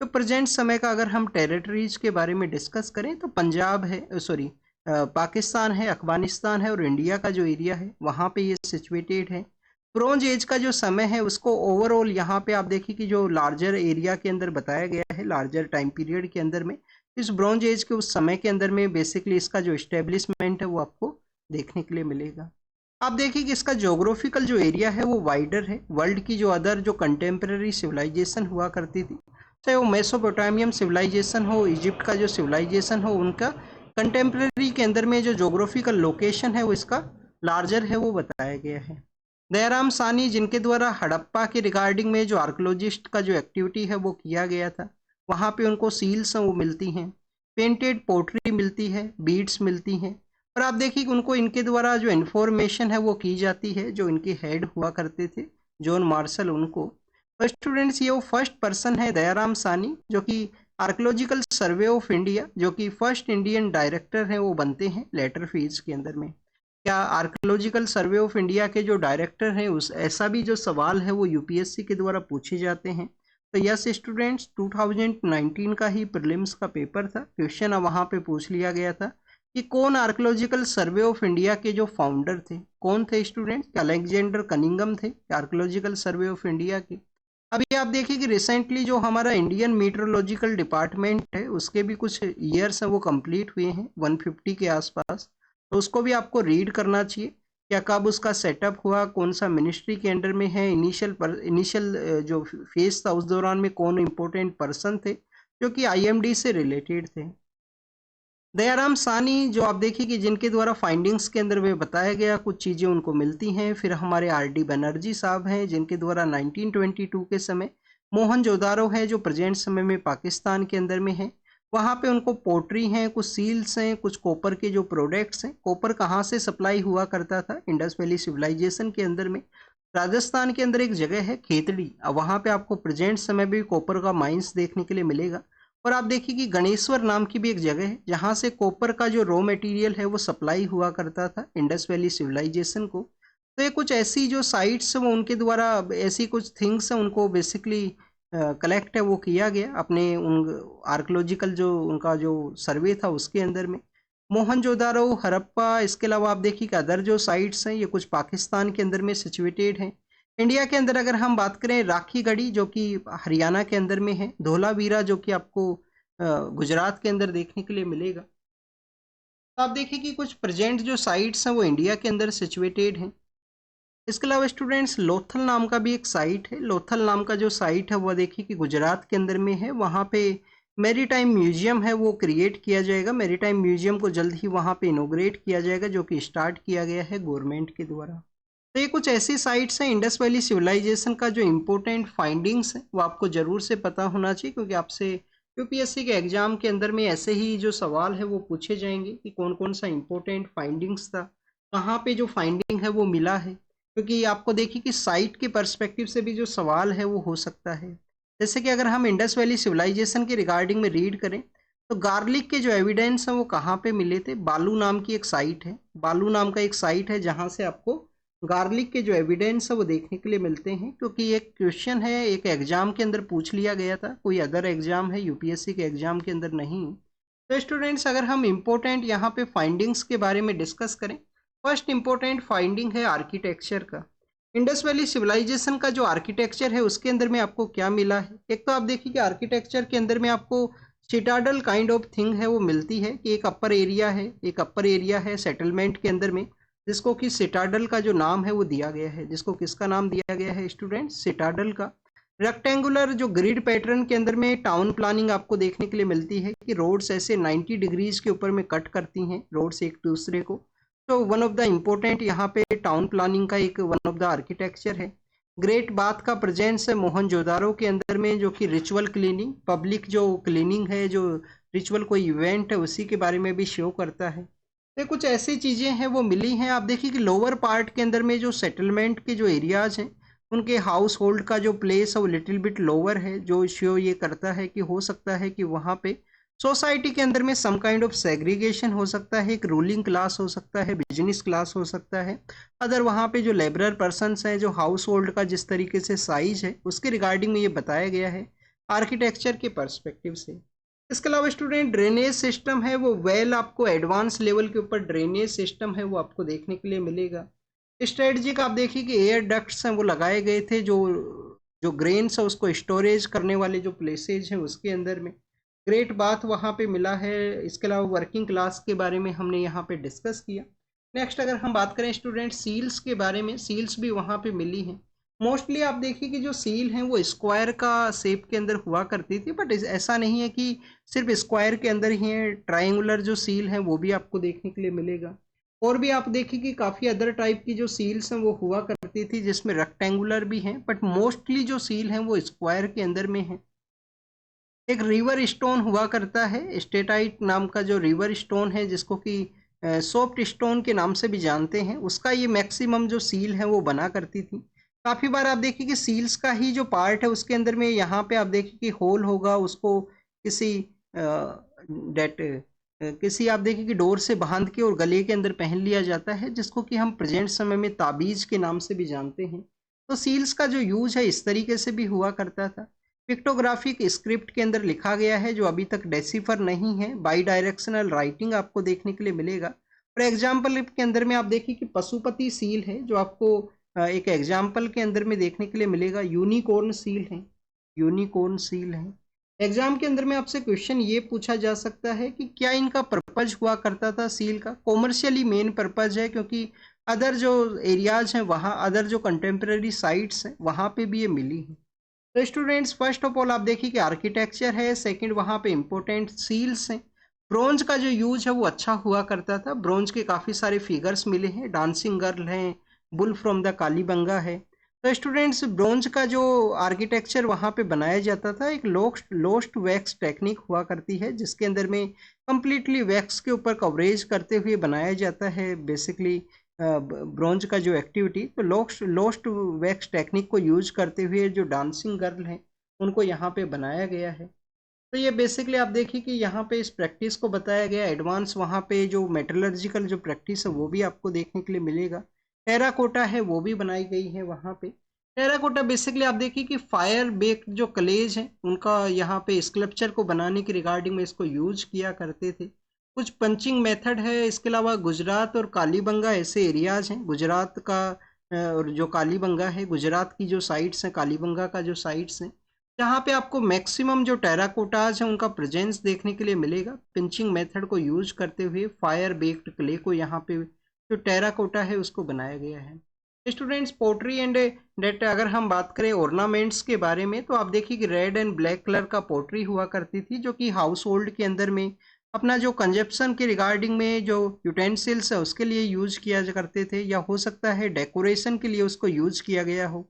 तो प्रेजेंट समय का अगर हम टेरिटरीज के बारे में डिस्कस करें तो पंजाब है, सॉरी पाकिस्तान है, अफगानिस्तान है और इंडिया का जो एरिया है वहाँ पे ये सिचुएटेड है। ब्रॉन्ज एज का जो समय है उसको ओवरऑल यहाँ पे आप देखिए कि जो लार्जर एरिया के अंदर बताया गया है, लार्जर टाइम पीरियड के अंदर में, इस ब्रॉन्ज एज के उस समय के अंदर में बेसिकली इसका जो इस्टेब्लिशमेंट है वो आपको देखने के लिए मिलेगा। आप देखिए कि इसका जोग्राफिकल जो एरिया है वो वाइडर है। वर्ल्ड की जो अदर जो कंटेम्प्रेरी सिविलाइजेशन हुआ करती थी, चाहे वो मेसोपोटामियम सिविलाइजेशन हो, इजिप्ट का जो सिविलाइजेशन हो, उनका कंटेम्प्रेरी के अंदर में जो जोग्राफिकल लोकेशन है वो इसका लार्जर है वो बताया गया है। दयाराम साहनी जिनके द्वारा हड़प्पा के रिगार्डिंग में जो आर्कोलॉजिस्ट का जो एक्टिविटी है वो किया गया था, वहाँ पे उनको सील्स वो मिलती हैं, पेंटेड पोट्री मिलती है, बीड्स मिलती हैं। और आप देखिए कि उनको इनके द्वारा जो इन्फॉर्मेशन है वो की जाती है, जो इनके हेड हुआ करते थे जॉन मार्शल उनको। और स्टूडेंट्स ये वो फर्स्ट पर्सन है दयाराम सानी, जो कि आर्कोलॉजिकल सर्वे ऑफ इंडिया, जो कि फर्स्ट इंडियन डायरेक्टर है वो बनते हैं लेटर फेज के अंदर में। क्या आर्कोलॉजिकल सर्वे ऑफ इंडिया के जो डायरेक्टर हैं उस ऐसा भी जो सवाल है वो यूपीएससी के द्वारा पूछे जाते हैं। तो यस स्टूडेंट्स, 2019 का ही प्रीलिम्स का पेपर था, क्वेश्चन वहाँ पे पूछ लिया गया था कि कौन आर्कोलॉजिकल सर्वे ऑफ इंडिया के जो फाउंडर थे, कौन थे स्टूडेंट्स? अलेक्जेंडर कनिंगम थे आर्कोलॉजिकल सर्वे ऑफ इंडिया के। अभी आप देखिए कि रिसेंटली जो हमारा इंडियन मीटरोलॉजिकल डिपार्टमेंट है उसके भी कुछ ईयर्स हैं वो कंप्लीट हुए हैं 150 के आसपास, तो उसको भी आपको रीड करना चाहिए। क्या कब उसका सेटअप हुआ, कौन सा मिनिस्ट्री के अंडर में है, इनिशियल जो फेज था उस दौरान में कौन इंपॉर्टेंट पर्सन थे जो कि आईएमडी से रिलेटेड थे। दयाराम सानी जो आप देखिए कि जिनके द्वारा फाइंडिंग्स के अंदर वे बताया गया कुछ चीज़ें उनको मिलती हैं। फिर हमारे आरडी बनर्जी साहब हैं जिनके द्वारा 1922 के समय मोहनजोदारो है जो प्रेजेंट समय में पाकिस्तान के अंदर में है, वहाँ पे उनको पोट्री हैं, कुछ सील्स हैं, कुछ कॉपर के जो प्रोडक्ट्स हैं। कॉपर कहाँ से सप्लाई हुआ करता था? इंडस वैली सिविलाइजेशन के अंदर में। राजस्थान के अंदर एक जगह है खेतड़ी, वहाँ पे आपको प्रेजेंट समय भी कॉपर का माइंस देखने के लिए मिलेगा। और आप देखिए कि गणेश्वर नाम की भी एक जगह है जहाँ से कॉपर का जो रॉ मटेरियल है वो सप्लाई हुआ करता था इंडस वैली सिविलाइजेशन को। तो ये कुछ ऐसी जो साइट्स वो उनके द्वारा ऐसी कुछ थिंग्स हैं उनको बेसिकली कलेक्ट है वो किया गया अपने उन आर्कोलॉजिकल जो उनका जो सर्वे था उसके अंदर में। मोहनजोदारो, हड़प्पा, इसके अलावा आप देखिए कि अदर जो साइट्स हैं ये कुछ पाकिस्तान के अंदर में सिचुएटेड हैं। इंडिया के अंदर अगर हम बात करें राखी गढ़ी जो कि हरियाणा के अंदर में है, धोलावीरा जो कि आपको गुजरात के अंदर देखने के लिए मिलेगा। तो आप देखिए कि कुछ प्रेजेंट जो साइट्स हैं वो इंडिया के अंदर सिचुएटेड हैं। इसके अलावा स्टूडेंट्स लोथल नाम का भी एक साइट है। लोथल नाम का जो साइट है वो देखिए कि गुजरात के अंदर में है। वहाँ पे मैरीटाइम म्यूजियम है वो क्रिएट किया जाएगा। मैरीटाइम म्यूजियम को जल्द ही वहाँ पे इनोग्रेट किया जाएगा जो कि स्टार्ट किया गया है गवर्नमेंट के द्वारा। तो ये कुछ ऐसी साइट्स हैं इंडस वैली सिविलाइजेशन का जो इम्पोर्टेंट फाइंडिंग्स है वो आपको ज़रूर से पता होना चाहिए, क्योंकि आपसे यूपीएससी के एग्जाम के अंदर में ऐसे ही जो सवाल है वो पूछे जाएंगे कि कौन कौन सा इम्पोर्टेंट फाइंडिंग्स था, कहाँ पे जो फाइंडिंग है वो मिला है। क्योंकि आपको देखिए कि साइट के पर्सपेक्टिव से भी जो सवाल है वो हो सकता है। जैसे कि अगर हम इंडस वैली सिविलाइजेशन के रिगार्डिंग में रीड करें तो गार्लिक के जो एविडेंस हैं वो कहाँ पे मिले थे? बालू नाम की एक साइट है, बालू नाम का एक साइट है जहाँ से आपको गार्लिक के जो एविडेंस है वो देखने के लिए मिलते हैं। क्योंकि एक क्वेश्चन है एक एग्जाम के अंदर पूछ लिया गया था, कोई अदर एग्जाम है यूपीएससी के एग्जाम के अंदर नहीं। तो स्टूडेंट्स अगर हम इम्पोर्टेंट यहाँ पे फाइंडिंग्स के बारे में डिस्कस करें, फर्स्ट इम्पोर्टेंट फाइंडिंग है आर्किटेक्चर का। इंडस वैली सिविलाइजेशन का जो आर्किटेक्चर है उसके अंदर में आपको क्या मिला है? एक तो आप देखिए कि आर्किटेक्चर के अंदर में आपको सिटाडल काइंड ऑफ थिंग है वो मिलती है कि एक अपर एरिया है, एक अपर एरिया है सेटलमेंट के अंदर में जिसको कि सिटाडल का जो नाम है वो दिया गया है। जिसको किसका नाम दिया गया है स्टूडेंट्स? सिटाडल का। रेक्टेंगुलर जो ग्रिड पैटर्न के अंदर में टाउन प्लानिंग आपको देखने के लिए मिलती है कि रोड्स ऐसे 90 डिग्रीज के ऊपर में कट करती हैं रोड्स एक दूसरे को। तो वन ऑफ द इम्पोर्टेंट यहाँ पे टाउन प्लानिंग का एक वन ऑफ द आर्किटेक्चर है। ग्रेट बाथ का प्रेजेंस है मोहनजोदारो के अंदर में जो कि रिचुअल क्लीनिंग, पब्लिक जो क्लीनिंग है, जो रिचुअल कोई इवेंट है उसी के बारे में भी शो करता है। तो कुछ ऐसी चीज़ें हैं वो मिली हैं। आप देखिए कि लोअर पार्ट के अंदर में जो सेटलमेंट के जो एरियाज हैं उनके हाउस होल्ड का जो प्लेस है वो लिटिल बिट लोअर है, जो शो ये करता है कि हो सकता है कि वहाँ पे सोसाइटी के अंदर में सम काइंड ऑफ सेग्रीगेशन हो सकता है। एक रूलिंग क्लास हो सकता है, बिजनेस क्लास हो सकता है, अदर वहाँ पे जो लेबरर पर्सनस हैं, जो हाउस होल्ड का जिस तरीके से साइज है उसके रिगार्डिंग में ये बताया गया है आर्किटेक्चर के पर्सपेक्टिव से। इसके अलावा स्टूडेंट ड्रेनेज सिस्टम है वो वेल आपको एडवांस लेवल के ऊपर ड्रेनेज सिस्टम है वो आपको देखने के लिए मिलेगा। स्ट्रेटजी का आप देखिए कि एयर डक्ट्स हैं वो लगाए गए थे जो जो ग्रेन्स है उसको स्टोरेज करने वाले जो प्लेसेज हैं उसके अंदर में। ग्रेट बाथ वहाँ पे मिला है। इसके अलावा वर्किंग क्लास के बारे में हमने यहाँ पे डिस्कस किया। नेक्स्ट अगर हम बात करें स्टूडेंट सील्स के बारे में, सील्स भी वहाँ पे मिली हैं। मोस्टली आप देखिए कि जो सील हैं वो स्क्वायर का शेप के अंदर हुआ करती थी, बट ऐसा नहीं है कि सिर्फ स्क्वायर के अंदर ही है, ट्रायंगुलर जो सील है वो भी आपको देखने के लिए मिलेगा। और भी आप देखिए कि काफ़ी अदर टाइप की जो सील्स हैं वो हुआ करती थी जिसमें रेक्टेंगुलर भी हैं, बट मोस्टली जो सील हैं वो स्क्वायर के अंदर में है। एक रिवर स्टोन हुआ करता है, स्टेटाइट नाम का जो रिवर स्टोन है जिसको कि सॉफ्ट स्टोन के नाम से भी जानते हैं, उसका ये मैक्सिमम जो सील है वो बना करती थी। काफ़ी बार आप देखिए कि सील्स का ही जो पार्ट है उसके अंदर में यहाँ पे आप देखिए कि होल होगा, उसको किसी डेट किसी आप देखिए कि डोर से बांध के और गले के अंदर पहन लिया जाता है, जिसको कि हम प्रेजेंट समय में ताबीज के नाम से भी जानते हैं। तो सील्स का जो यूज है इस तरीके से भी हुआ करता था। पिक्टोग्राफिक स्क्रिप्ट के अंदर लिखा गया है जो अभी तक डेसिफर नहीं है, बाई डायरेक्शनल राइटिंग आपको देखने के लिए मिलेगा। और एग्जाम्पल के अंदर में आप देखिए कि पशुपति सील है जो आपको एक एग्जाम्पल के अंदर में देखने के लिए मिलेगा। यूनिकॉर्न सील है, यूनिकॉर्न सील है। एग्जाम के अंदर में आपसे क्वेश्चन ये पूछा जा सकता है कि क्या इनका पर्पज हुआ करता था सील का। कॉमर्शियली मेन पर्पज है, क्योंकि अदर जो एरियाज हैं वहाँ, अदर जो कंटेम्प्रेरी साइट्स हैं वहाँ पे भी ये मिली है। तो स्टूडेंट्स फर्स्ट ऑफ ऑल आप देखिए कि आर्किटेक्चर है, सेकंड वहाँ पे इंपॉर्टेंट सील्स हैं। ब्रोंज का जो यूज है वो अच्छा हुआ करता था। ब्रोंज के काफ़ी सारे फिगर्स मिले हैं, डांसिंग गर्ल हैं, बुल फ्रॉम द कालीबंगा है। तो स्टूडेंट्स ब्रोंज का जो आर्किटेक्चर वहाँ पे बनाया जाता था, एक लोस्ट वैक्स टेक्निक हुआ करती है, जिसके अंदर में कम्प्लीटली वैक्स के ऊपर कवरेज करते हुए बनाया जाता है बेसिकली ब्रोंज का जो एक्टिविटी। तो लोस्ट वैक्स टेक्निक को यूज करते हुए जो डांसिंग गर्ल हैं उनको यहाँ पे बनाया गया है। तो ये बेसिकली आप देखिए कि यहाँ पे इस प्रैक्टिस को बताया गया। एडवांस वहाँ पे जो मेटलर्जिकल जो प्रैक्टिस है वो भी आपको देखने के लिए मिलेगा। टेराकोटा है वो भी बनाई गई है वहाँ पे। टेराकोटा बेसिकली आप देखिए कि फायर बेक्ड जो कलेज हैं उनका यहाँ पे स्कल्पचर को बनाने के रिगार्डिंग में इसको यूज किया करते थे। कुछ पंचिंग मेथड है। इसके अलावा गुजरात और कालीबंगा ऐसे एरियाज हैं, गुजरात का और जो कालीबंगा है, गुजरात की जो साइट्स हैं, कालीबंगा का जो साइट्स हैं, जहाँ पे आपको मैक्सिमम जो टेराकोटाज हैं उनका प्रेजेंस देखने के लिए मिलेगा। पिंचिंग मेथड को यूज करते हुए फायर बेक्ड क्ले को यहाँ पे जो टेराकोटा है उसको बनाया गया है। स्टूडेंट्स पोट्री एंड डेट अगर हम बात करें ऑर्नामेंट्स के बारे में, तो आप देखिए कि रेड एंड ब्लैक कलर का पोट्री हुआ करती थी, जो कि हाउस होल्ड के अंदर में अपना जो कंजप्शन के रिगार्डिंग में जो यूटेंसिल्स है उसके लिए यूज किया करते थे, या हो सकता है डेकोरेशन के लिए उसको यूज किया गया हो।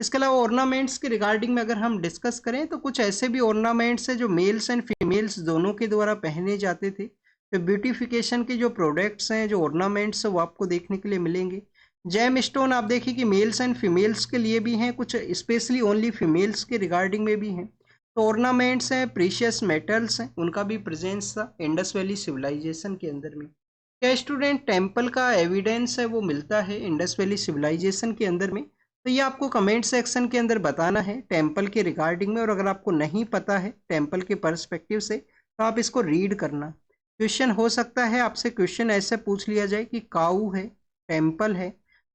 इसके अलावा ऑर्नामेंट्स के रिगार्डिंग में अगर हम डिस्कस करें तो कुछ ऐसे भी ऑर्नामेंट्स हैं जो मेल्स एंड फीमेल्स दोनों के द्वारा पहने जाते थे। तो ब्यूटिफिकेशन के जो प्रोडक्ट्स हैं, जो ऑर्नामेंट्स हैं, वो आपको देखने के लिए मिलेंगे। जेम स्टोन आप देखिए कि मेल्स एंड फीमेल्स के लिए भी हैं, कुछ स्पेशली ओनली फीमेल्स के रिगार्डिंग में भी हैं। तो ऑर्नामेंट्स हैं, प्रीशियस मेटल्स हैं, उनका भी प्रेजेंस था इंडस वैली सिविलाइजेशन के अंदर में। क्या स्टूडेंट टेम्पल का एविडेंस है वो मिलता है इंडस वैली सिविलाइजेशन के अंदर में? तो ये आपको कमेंट सेक्शन के अंदर बताना है टेम्पल के रिगार्डिंग में। और अगर आपको नहीं पता है टेम्पल के पर्सपेक्टिव से तो आप इसको रीड करना। क्वेश्चन हो सकता है आपसे क्वेश्चन ऐसे पूछ लिया जाए कि काऊ है, टेम्पल है,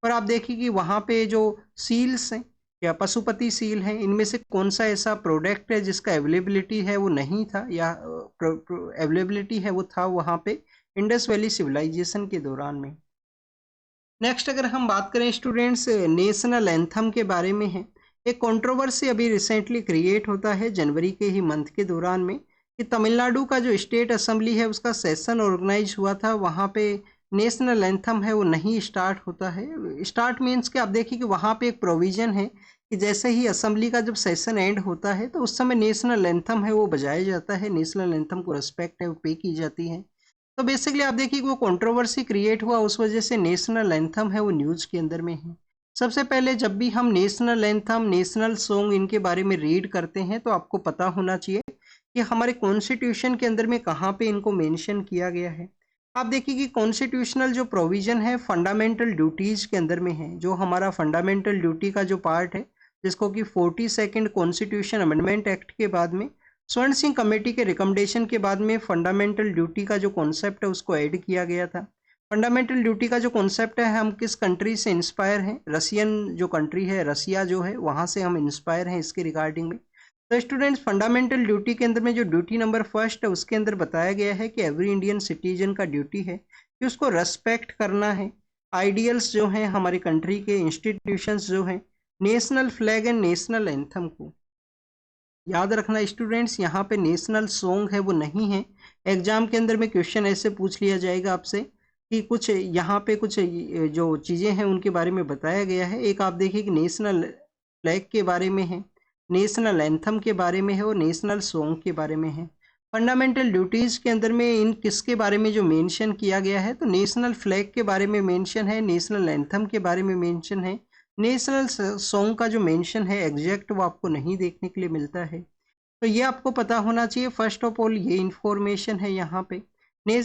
पर आप देखिए कि वहाँ पे जो सील्स हैं या पशुपति सील हैं, इनमें से कौन सा ऐसा प्रोडक्ट है जिसका अवेलेबिलिटी है वो नहीं था, या अवेलेबिलिटी है वो था वहाँ पे इंडस वैली सिविलाइजेशन के दौरान में। नेक्स्ट अगर हम बात करें स्टूडेंट्स नेशनल एंथम के बारे में है। एक कंट्रोवर्सी अभी रिसेंटली क्रिएट होता है जनवरी के ही मंथ के दौरान में, कि तमिलनाडु का जो स्टेट असेंबली है उसका सेशन ऑर्गेनाइज हुआ था, वहाँ पे नेशनल एंथम है वो नहीं स्टार्ट होता है। स्टार्ट मीन्स कि आप देखिए कि वहाँ पे एक प्रोविज़न है कि जैसे ही असेंबली का जब सेशन एंड होता है तो उस समय नेशनल एंथम है वो बजाया जाता है, नेशनल एंथम को रिस्पेक्ट है वो पे की जाती है। तो बेसिकली आप देखिए कि वो कंट्रोवर्सी क्रिएट हुआ, उस वजह से नेशनल एंथम है वो न्यूज़ के अंदर में है। सबसे पहले जब भी हम नेशनल एंथम, नेशनल सॉन्ग इनके बारे में रीड करते हैं तो आपको पता होना चाहिए कि हमारे कॉन्स्टिट्यूशन के अंदर में कहाँ पे इनको मेंशन किया गया है। आप देखिए कि कॉन्स्टिट्यूशनल जो प्रोविजन है फंडामेंटल ड्यूटीज़ के अंदर में है। जो हमारा फंडामेंटल ड्यूटी का जो पार्ट है, जिसको कि 42 कॉन्स्टिट्यूशन अमेंडमेंट एक्ट के बाद में स्वर्ण सिंह कमेटी के रिकमेंडेशन के बाद में फंडामेंटल ड्यूटी का जो कॉन्सेप्ट है उसको ऐड किया गया था। फंडामेंटल ड्यूटी का जो कॉन्सेप्ट है, हम किस कंट्री से इंस्पायर हैं? रशियन जो कंट्री है, रसिया जो है, वहाँ से हम इंस्पायर हैं इसके रिगार्डिंग में। तो स्टूडेंट्स फंडामेंटल ड्यूटी के अंदर में जो ड्यूटी नंबर फर्स्ट है उसके अंदर बताया गया है कि एवरी इंडियन सिटीजन का ड्यूटी है कि उसको रेस्पेक्ट करना है आइडियल्स जो हैं हमारी कंट्री के, इंस्टीट्यूशंस जो हैं, national flag and national anthem को। याद रखना स्टूडेंट्स, यहाँ पे नेशनल सॉन्ग है वो नहीं है। एग्जाम के अंदर में क्वेश्चन ऐसे पूछ लिया जाएगा आपसे कि कुछ यहाँ पे कुछ जो चीज़ें हैं उनके बारे में बताया गया है। एक आप देखिए कि नेशनल फ्लैग के बारे में है, नेशनल एंथम के बारे में है और नेशनल सॉन्ग के बारे में है। फंडामेंटल ड्यूटीज के अंदर में इन किसके बारे में जो मेंशन किया गया है, तो नेशनल फ्लैग के बारे में मेंशन है, नेशनल एंथम के बारे में मेंशन है, नेशनल सॉन्ग का जो मेंशन है एग्जैक्ट वो आपको नहीं देखने के लिए मिलता है। तो ये आपको पता होना चाहिए। फर्स्ट ऑफ ऑल ये इन्फॉर्मेशन है यहाँ पे।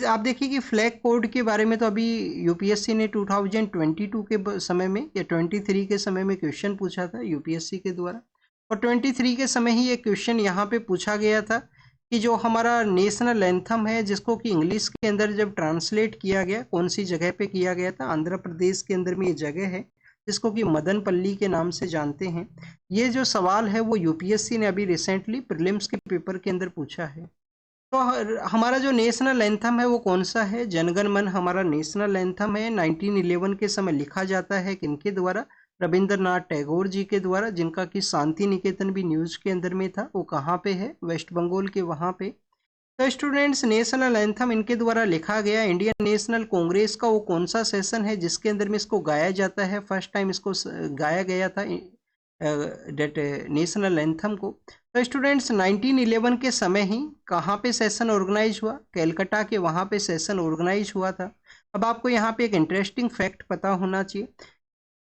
आप देखिए कि फ्लैग कोड के बारे में तो अभी यूपीएससी ने 2022 के समय में या 23 के समय में क्वेश्चन पूछा था यूपीएससी के द्वारा, और 23 के समय ही ये क्वेश्चन यहाँ पे पूछा गया था कि जो हमारा नेशनल एंथम है जिसको कि इंग्लिश के अंदर जब ट्रांसलेट किया गया, कौन सी जगह पे किया गया था, आंध्र प्रदेश के अंदर में ये जगह है जिसको कि मदनपल्ली के नाम से जानते हैं। ये जो सवाल है वो यूपीएससी ने अभी रिसेंटली प्रीलिम्स के पेपर के अंदर पूछा है। तो हमारा जो नेशनल एंथम है वो कौन सा है, जनगण मन हमारा नेशनल एंथम है। 1911 के समय लिखा जाता है किनके द्वारा, रविंद्रनाथ टैगोर जी के द्वारा, जिनका कि शांति निकेतन भी न्यूज के अंदर में था। वो कहाँ पे है, वेस्ट बंगाल के वहाँ पे। तो स्टूडेंट्स नेशनल एंथम इनके द्वारा लिखा गया। इंडियन नेशनल कांग्रेस का वो कौन सा सेशन है जिसके अंदर में इसको गाया जाता है, फर्स्ट टाइम इसको गाया गया था डेट नेशनल एंथम को। तो स्टूडेंट्स 1911 के समय ही कहाँ पे सेशन ऑर्गेनाइज हुआ, कैलकाटा के वहाँ पे सेशन ऑर्गेनाइज हुआ था। अब आपको यहाँ पे एक इंटरेस्टिंग फैक्ट पता होना चाहिए,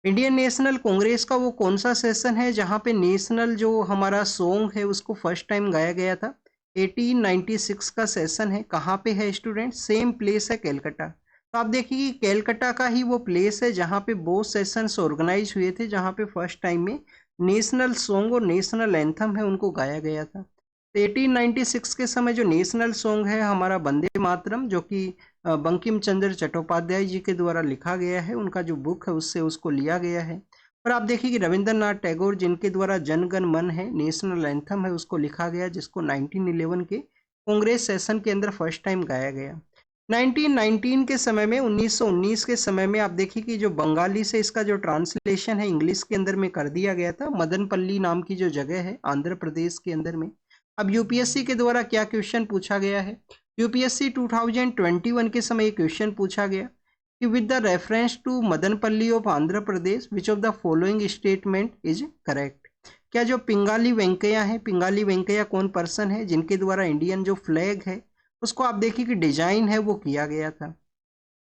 इंडियन नेशनल कांग्रेस का वो कौन सा सेशन है जहाँ पे नेशनल जो हमारा सॉन्ग है उसको फर्स्ट टाइम गाया गया था। 1896 का सेशन है। कहाँ पे है स्टूडेंट, सेम प्लेस है कैलकाटा। तो आप देखिए कि कैलकाटा का ही वो प्लेस है जहाँ पे बोथ सेशंस ऑर्गेनाइज हुए थे, जहाँ पे फर्स्ट टाइम में नेशनल सॉन्ग और नेशनल एंथम है उनको गाया गया था। तो 1896 के समय जो नेशनल सॉन्ग है हमारा वंदे मातरम, जो कि बंकिम चंद्र चट्टोपाध्याय जी के द्वारा लिखा गया है, उनका जो बुक है उससे उसको लिया गया है। और आप देखिए कि रविंद्रनाथ टैगोर जिनके द्वारा जनगण मन है नेशनल एंथम है उसको लिखा गया, जिसको 1911 के कांग्रेस सेशन के अंदर फर्स्ट टाइम गाया गया। 1919 के समय में 1919 के समय में आप देखिए कि जो बंगाली से इसका जो ट्रांसलेशन है इंग्लिश के अंदर में कर दिया गया था, मदनपल्ली नाम की जो जगह है आंध्र प्रदेश के अंदर में। अब यूपीएससी के द्वारा क्या क्वेश्चन पूछा गया है, यूपीएससी 2021 के समय क्वेश्चन पूछा गया कि with the reference to Madanapalle of Andhra Pradesh which of the following statement is correct. क्या जो पिंगाली वेंकैया है, पिंगाली वेंकैया कौन पर्सन है जिनके द्वारा इंडियन जो फ्लैग है उसको आप देखिए कि डिजाइन है वो किया गया था।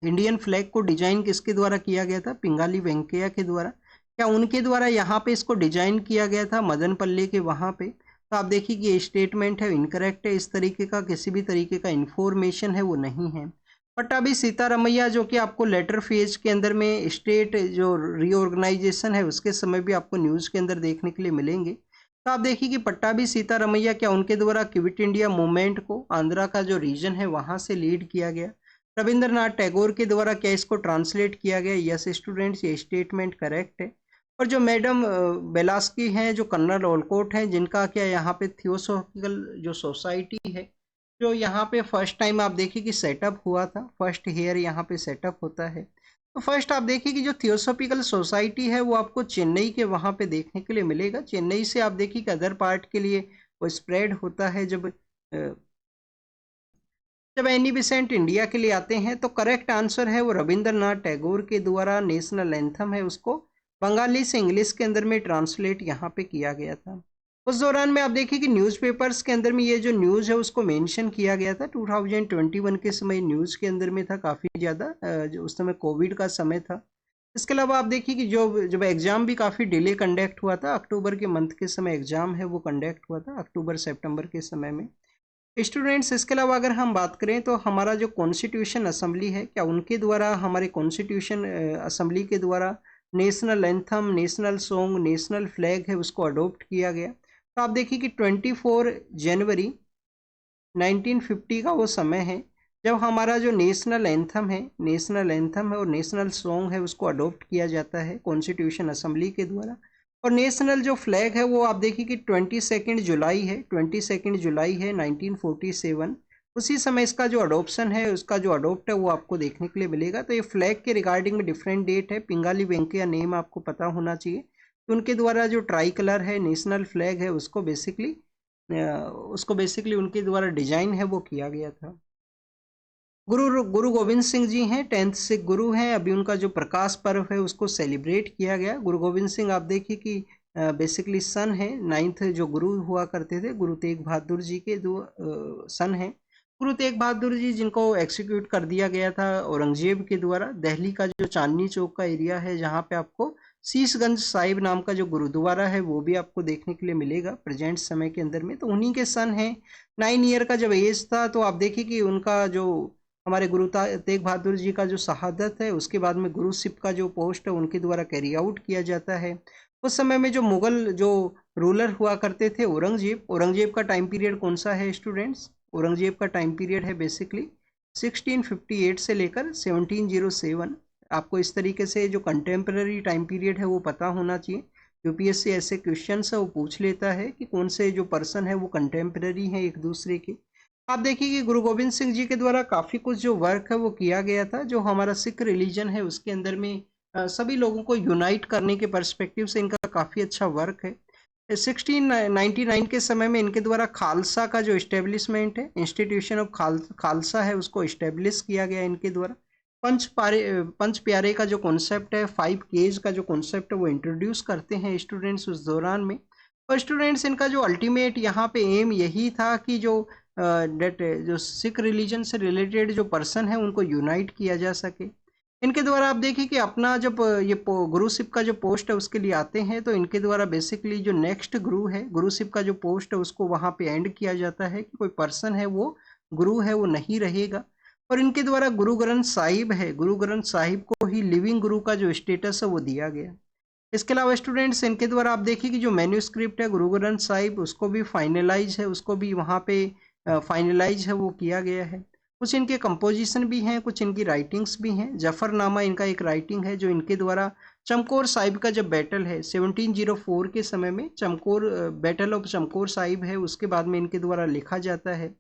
इंडियन फ्लैग को डिजाइन किसके द्वारा किया गया था, पिंगाली वेंकैया के द्वारा। क्या उनके द्वारा यहाँ पे इसको डिजाइन किया गया था मदनपल्ली के वहाँ पे। तो आप देखिए कि ये स्टेटमेंट है इनकरेक्ट है, इस तरीके का किसी भी तरीके का इंफॉर्मेशन है वो नहीं है। पट्टाभी सीतारमैया जो कि आपको लेटर फेज के अंदर में स्टेट जो रीऑर्गेनाइजेशन है उसके समय भी आपको न्यूज़ के अंदर देखने के लिए मिलेंगे। तो आप देखिए कि पट्टाभी सीतारमैया क्या उनके द्वारा क्विट इंडिया मूवमेंट को आंध्रा का जो रीजन है वहाँ से लीड किया गया। रविंद्रनाथ टैगोर के द्वारा क्या इसको ट्रांसलेट किया गया, यस स्टूडेंट्स ये स्टेटमेंट करेक्ट है। और जो मैडम बेलास्की हैं जो कर्नल ओलकोट हैं जिनका क्या यहाँ पे थियोसॉफिकल जो सोसाइटी है जो यहाँ पे फर्स्ट टाइम आप देखिए कि सेटअप हुआ था, फर्स्ट ईयर यहाँ पे सेटअप होता है। तो फर्स्ट आप देखिए कि जो थियोसॉफिकल सोसाइटी है वो आपको चेन्नई के वहाँ पे देखने के लिए मिलेगा। चेन्नई से आप देखिए कि अदर पार्ट के लिए वो स्प्रेड होता है जब एनी बेसेंट इंडिया के लिए आते हैं। तो करेक्ट आंसर है वो रविंद्रनाथ टैगोर के द्वारा नेशनल एंथम है उसको बंगाली से इंग्लिश के अंदर में ट्रांसलेट यहाँ पे किया गया था। उस दौरान में आप देखिए कि न्यूज़पेपर्स के अंदर में ये जो न्यूज़ है उसको मेंशन किया गया था। 2021 के समय न्यूज़ के अंदर में था काफ़ी ज़्यादा, जो उस समय कोविड का समय था। इसके अलावा आप देखिए कि जो जब एग्ज़ाम भी काफ़ी डिले कंडक्ट हुआ था, अक्टूबर के मंथ के समय एग्ज़ाम है वो कंडक्ट हुआ था, अक्टूबर सितंबर के समय में। स्टूडेंट्स इसके अलावा अगर हम बात करें तो हमारा जो कॉन्स्टिट्यूशन असेंबली है क्या उनके द्वारा हमारे कॉन्स्टिट्यूशन असेंबली के द्वारा national anthem, national song, national flag है उसको अडोप्ट किया गया। तो आप देखिए कि 24 जनवरी 1950 का वो समय है जब हमारा जो नेशनल एंथम है और नेशनल सॉन्ग है उसको अडोप्ट किया जाता है कॉन्स्टिट्यूशन असेंबली के द्वारा। और नेशनल जो फ्लैग है वो आप देखिए कि 22 जुलाई है, 22 जुलाई है 1947। उसी समय इसका जो अडोप्शन है उसका जो अडोप्ट है वो आपको देखने के लिए मिलेगा। तो ये फ्लैग के रिगार्डिंग डिफरेंट डेट है। पिंगाली वेंकैया नेम आपको पता होना चाहिए, तो उनके द्वारा जो ट्राई कलर है नेशनल फ्लैग है उसको बेसिकली उनके द्वारा डिजाइन है वो किया गया था। गुरु गोविंद सिंह जी हैं, 10th सिख गुरु हैं। अभी उनका जो प्रकाश पर्व है उसको सेलिब्रेट किया गया। गुरु गोविंद सिंह आप देखिए कि बेसिकली सन है, 9th जो गुरु हुआ करते थे, गुरु तेग बहादुर जी के दो सन है। गुरु तेग बहादुर जी जिनको एक्सिक्यूट कर दिया गया था औरंगजेब के द्वारा। दिल्ली का जो चांदनी चौक का एरिया है जहाँ पे आपको शीशगंज साहिब नाम का जो गुरुद्वारा है वो भी आपको देखने के लिए मिलेगा प्रेजेंट समय के अंदर में। तो उन्हीं के सन है। 9 ईयर का जब एज था तो आप देखिए कि उनका जो हमारे गुरु तेग बहादुर जी का जो शहादत है उसके बाद में गुरुशिप का जो पोस्ट है उनके द्वारा कैरी आउट किया जाता है। उस समय में जो मुगल जो रूलर हुआ करते थे औरंगजेब, औरंगजेब का टाइम पीरियड कौन सा है स्टूडेंट्स? औरंगजेब का टाइम पीरियड है बेसिकली 1658 से लेकर 1707। आपको इस तरीके से जो कंटेम्प्रेरी टाइम पीरियड है वो पता होना चाहिए। यूपीएससी ऐसे क्वेश्चन है वो पूछ लेता है कि कौन से जो पर्सन है वो कंटेम्प्रेरी है एक दूसरे के। आप देखिए कि गुरु गोविंद सिंह जी के द्वारा काफ़ी कुछ जो वर्क है वो किया गया था। जो हमारा सिख रिलीजन है उसके अंदर में सभी लोगों को यूनाइट करने के पर्सपेक्टिव से इनका काफ़ी अच्छा वर्क है। 1699 के समय में इनके द्वारा खालसा का जो इस्टेब्लिशमेंट है, इंस्टीट्यूशन ऑफ खालसा है, उसको इस्टेब्लिश किया गया इनके द्वारा। पंच प्यारे का जो कॉन्सेप्ट है, 5 केज का जो कॉन्सेप्ट है वो इंट्रोड्यूस करते हैं स्टूडेंट्स उस दौरान में। और स्टूडेंट्स इनका जो अल्टीमेट यहाँ पे एम यही था कि जो जो सिख रिलीजन से रिलेटेड जो पर्सन है उनको यूनाइट किया जा सके। इनके द्वारा आप देखिए कि अपना जब ये गुरुशिप का जो पोस्ट है उसके लिए आते हैं तो इनके द्वारा बेसिकली जो नेक्स्ट गुरु है, गुरुशिप का जो पोस्ट है उसको वहाँ पे एंड किया जाता है कि कोई पर्सन है वो गुरु है वो नहीं रहेगा। और इनके द्वारा गुरु ग्रंथ साहिब है, गुरु ग्रंथ साहिब को ही लिविंग गुरु का जो स्टेटस है वो दिया गया। इसके अलावा स्टूडेंट्स इनके द्वारा आप देखिए कि जो मैन्यूस्क्रिप्ट है गुरु ग्रंथ साहिब उसको भी फाइनलाइज है, उसको भी वहाँ पे फाइनलाइज है वो किया गया है। कुछ इनके कंपोजिशन भी हैं, कुछ इनकी राइटिंग्स भी हैं। जफरनामा इनका एक राइटिंग है जो इनके द्वारा चमकौर साहिब का जब बैटल है 1704 के समय में चमकौर बैटल ऑफ चमकौर साहिब है उसके बाद में इनके द्वारा लिखा जाता है।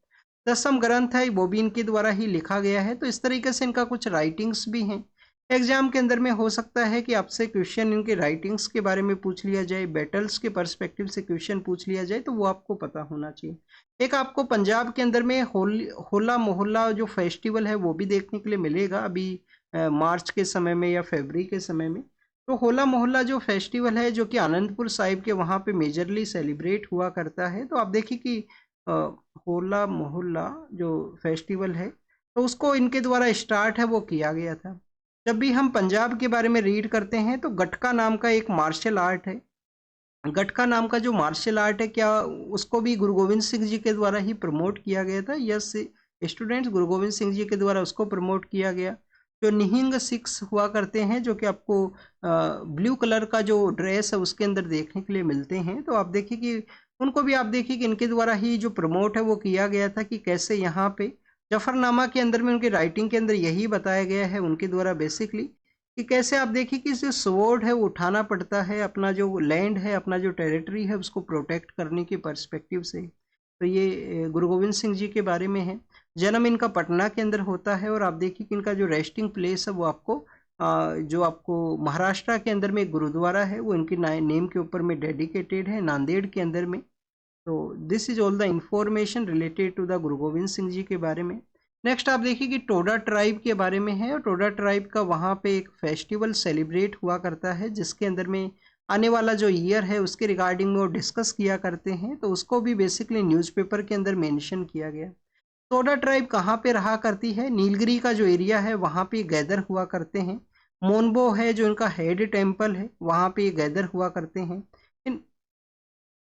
दसम ग्रंथ है वो भी इनके द्वारा ही लिखा गया है। तो इस तरीके से इनका कुछ राइटिंग्स भी हैं। एग्जाम के अंदर में हो सकता है कि आपसे क्वेश्चन इनके राइटिंग्स के बारे में पूछ लिया जाए, बैटल्स के पर्सपेक्टिव से क्वेश्चन पूछ लिया जाए, तो वो आपको पता होना चाहिए। एक आपको पंजाब के अंदर में होला मोहल्ला जो फेस्टिवल है वो भी देखने के लिए मिलेगा अभी मार्च के समय में या फरवरी के समय में। तो होला मोहल्ला जो फेस्टिवल है जो कि आनंदपुर साहिब के वहाँ पे मेजरली सेलिब्रेट हुआ करता है। तो आप देखिए कि होला मोहल्ला जो फेस्टिवल है तो उसको इनके द्वारा स्टार्ट है वो किया गया था। जब भी हम पंजाब के बारे में रीड करते हैं तो गटका नाम का एक मार्शल आर्ट है। गटका नाम का जो मार्शल आर्ट है क्या उसको भी गुरु गोविंद सिंह जी के द्वारा ही प्रमोट किया गया था? यस स्टूडेंट्स, गुरु गोविंद सिंह जी के द्वारा उसको प्रमोट किया गया। जो निहिंग सिक्स हुआ करते हैं जो कि आपको ब्लू कलर का जो ड्रेस है उसके अंदर देखने के लिए मिलते हैं। तो आप देखिए कि उनको भी आप देखिए कि इनके द्वारा ही जो प्रमोट है वो किया गया था कि कैसे यहाँ पे जफरनामा के अंदर में उनकी राइटिंग के अंदर यही बताया गया है उनके द्वारा बेसिकली कि कैसे आप देखिए कि जो स्वॉर्ड है वो उठाना पड़ता है, अपना जो लैंड है अपना जो टेरिटरी है उसको प्रोटेक्ट करने के पर्सपेक्टिव से। तो ये गुरु गोविंद सिंह जी के बारे में है। जन्म इनका पटना के अंदर होता है और आप देखिए कि इनका जो रेस्टिंग प्लेस है वो आपको जो आपको महाराष्ट्र के अंदर में एक गुरुद्वारा है वो इनके नेम के ऊपर में डेडिकेटेड है नांदेड़ के अंदर में। तो this is all the information related to the Guru Gobind Singh ji के बारे में। नेक्स्ट आप देखिए कि टोडा ट्राइब के बारे में है। और टोडा ट्राइब का वहाँ पे एक फेस्टिवल सेलिब्रेट हुआ करता है जिसके अंदर में आने वाला जो ईयर है उसके रिगार्डिंग में वो डिस्कस किया करते हैं। तो उसको भी बेसिकली न्यूज़पेपर के अंदर मेंशन किया गया। टोडा ट्राइब कहाँ पे रहा करती है? नीलगिरी का जो एरिया है वहाँ पे गैदर हुआ करते हैं। मोनबो है जो इनका हेड टेम्पल है वहाँ पे गैदर हुआ करते हैं।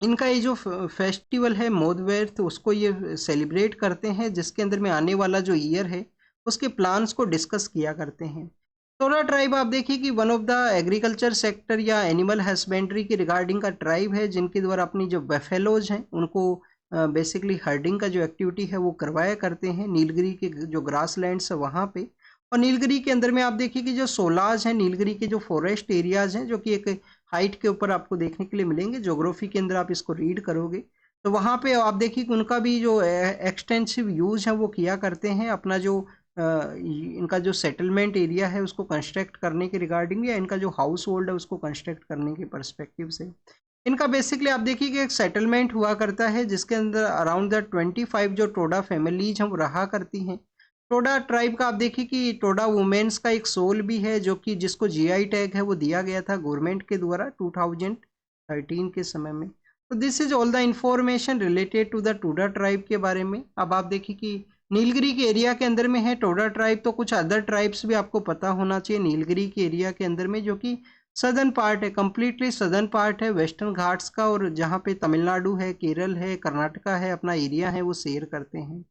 इनका ये जो फेस्टिवल है मोदवेर तो उसको ये सेलिब्रेट करते हैं जिसके अंदर में आने वाला जो ईयर है उसके प्लान्स को डिस्कस किया करते हैं। टोडा ट्राइब आप देखिए कि one of the agriculture sector या एनिमल हस्बेंड्री के रिगार्डिंग का ट्राइब है जिनके द्वारा अपनी जो बेफेलोज हैं उनको बेसिकली हर्डिंग का जो एक्टिविटी है वो करवाया करते हैं नीलगिरी के जो ग्रास लैंड्स है वहाँ पे। और नीलगिरी के अंदर में आप देखिए कि जो सोलाज हैं नीलगिरी के जो फॉरेस्ट एरियाज हैं जो कि एक हाइट के ऊपर आपको देखने के लिए मिलेंगे, ज्योग्राफी के अंदर आप इसको रीड करोगे तो वहाँ पे आप देखिए कि उनका भी जो एक्सटेंसिव यूज है वो किया करते हैं अपना जो इनका जो सेटलमेंट एरिया है उसको कंस्ट्रक्ट करने के रिगार्डिंग या इनका जो हाउस होल्ड है उसको कंस्ट्रक्ट करने के पर्सपेक्टिव से। इनका बेसिकली आप देखिए कि एक सेटलमेंट हुआ करता है जिसके अंदर अराउंड द 25 जो टोडा फैमिलीज हैं वो रहा करती हैं। टोडा ट्राइब का आप देखिए कि टोडा वुमेन्स का एक सोल भी है जो कि जिसको जीआई टैग है वो दिया गया था गवर्नमेंट के द्वारा 2000 13 के समय में। तो this is all the information related to the Toda tribe के बारे में। अब आप देखिए कि नीलगिरी के एरिया के अंदर में है टोडा ट्राइब, तो कुछ अदर ट्राइब्स भी आपको पता होना चाहिए नीलगिरी के एरिया के अंदर में, जो कि सदर्न पार्ट है, कम्प्लीटली सदर्न पार्ट है वेस्टर्न घाट्स का, और जहाँ पे तमिलनाडु है, केरल है, कर्नाटका है, अपना एरिया है, वो शेयर करते हैं।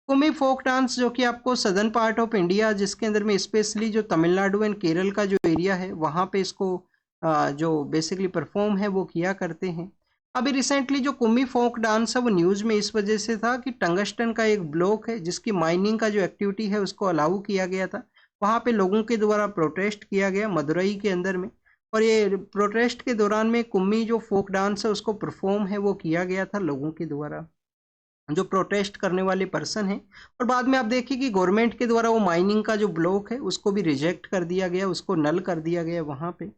कुमी फोक डांस जो कि आपको सदर्न पार्ट ऑफ इंडिया, जिसके अंदर में स्पेशली जो तमिलनाडु एंड केरल का जो एरिया है वहाँ पे इसको जो बेसिकली परफॉर्म है वो किया करते हैं। अभी रिसेंटली जो कुमी फोक डांस है वो न्यूज़ में इस वजह से था कि टंगस्टन का एक ब्लॉक है जिसकी माइनिंग का जो एक्टिविटी है उसको अलाउ किया गया था, वहाँ पे लोगों के द्वारा प्रोटेस्ट किया गया मदुरई के अंदर में, और ये प्रोटेस्ट के दौरान में कुम्मी जो फोक डांस है उसको परफॉर्म है वो किया गया था लोगों के द्वारा, जो प्रोटेस्ट करने वाले पर्सन हैं। और बाद में आप देखिए कि गवर्नमेंट के द्वारा वो माइनिंग का जो ब्लॉक है उसको भी रिजेक्ट कर दिया गया, उसको नल कर दिया गया वहाँ पे।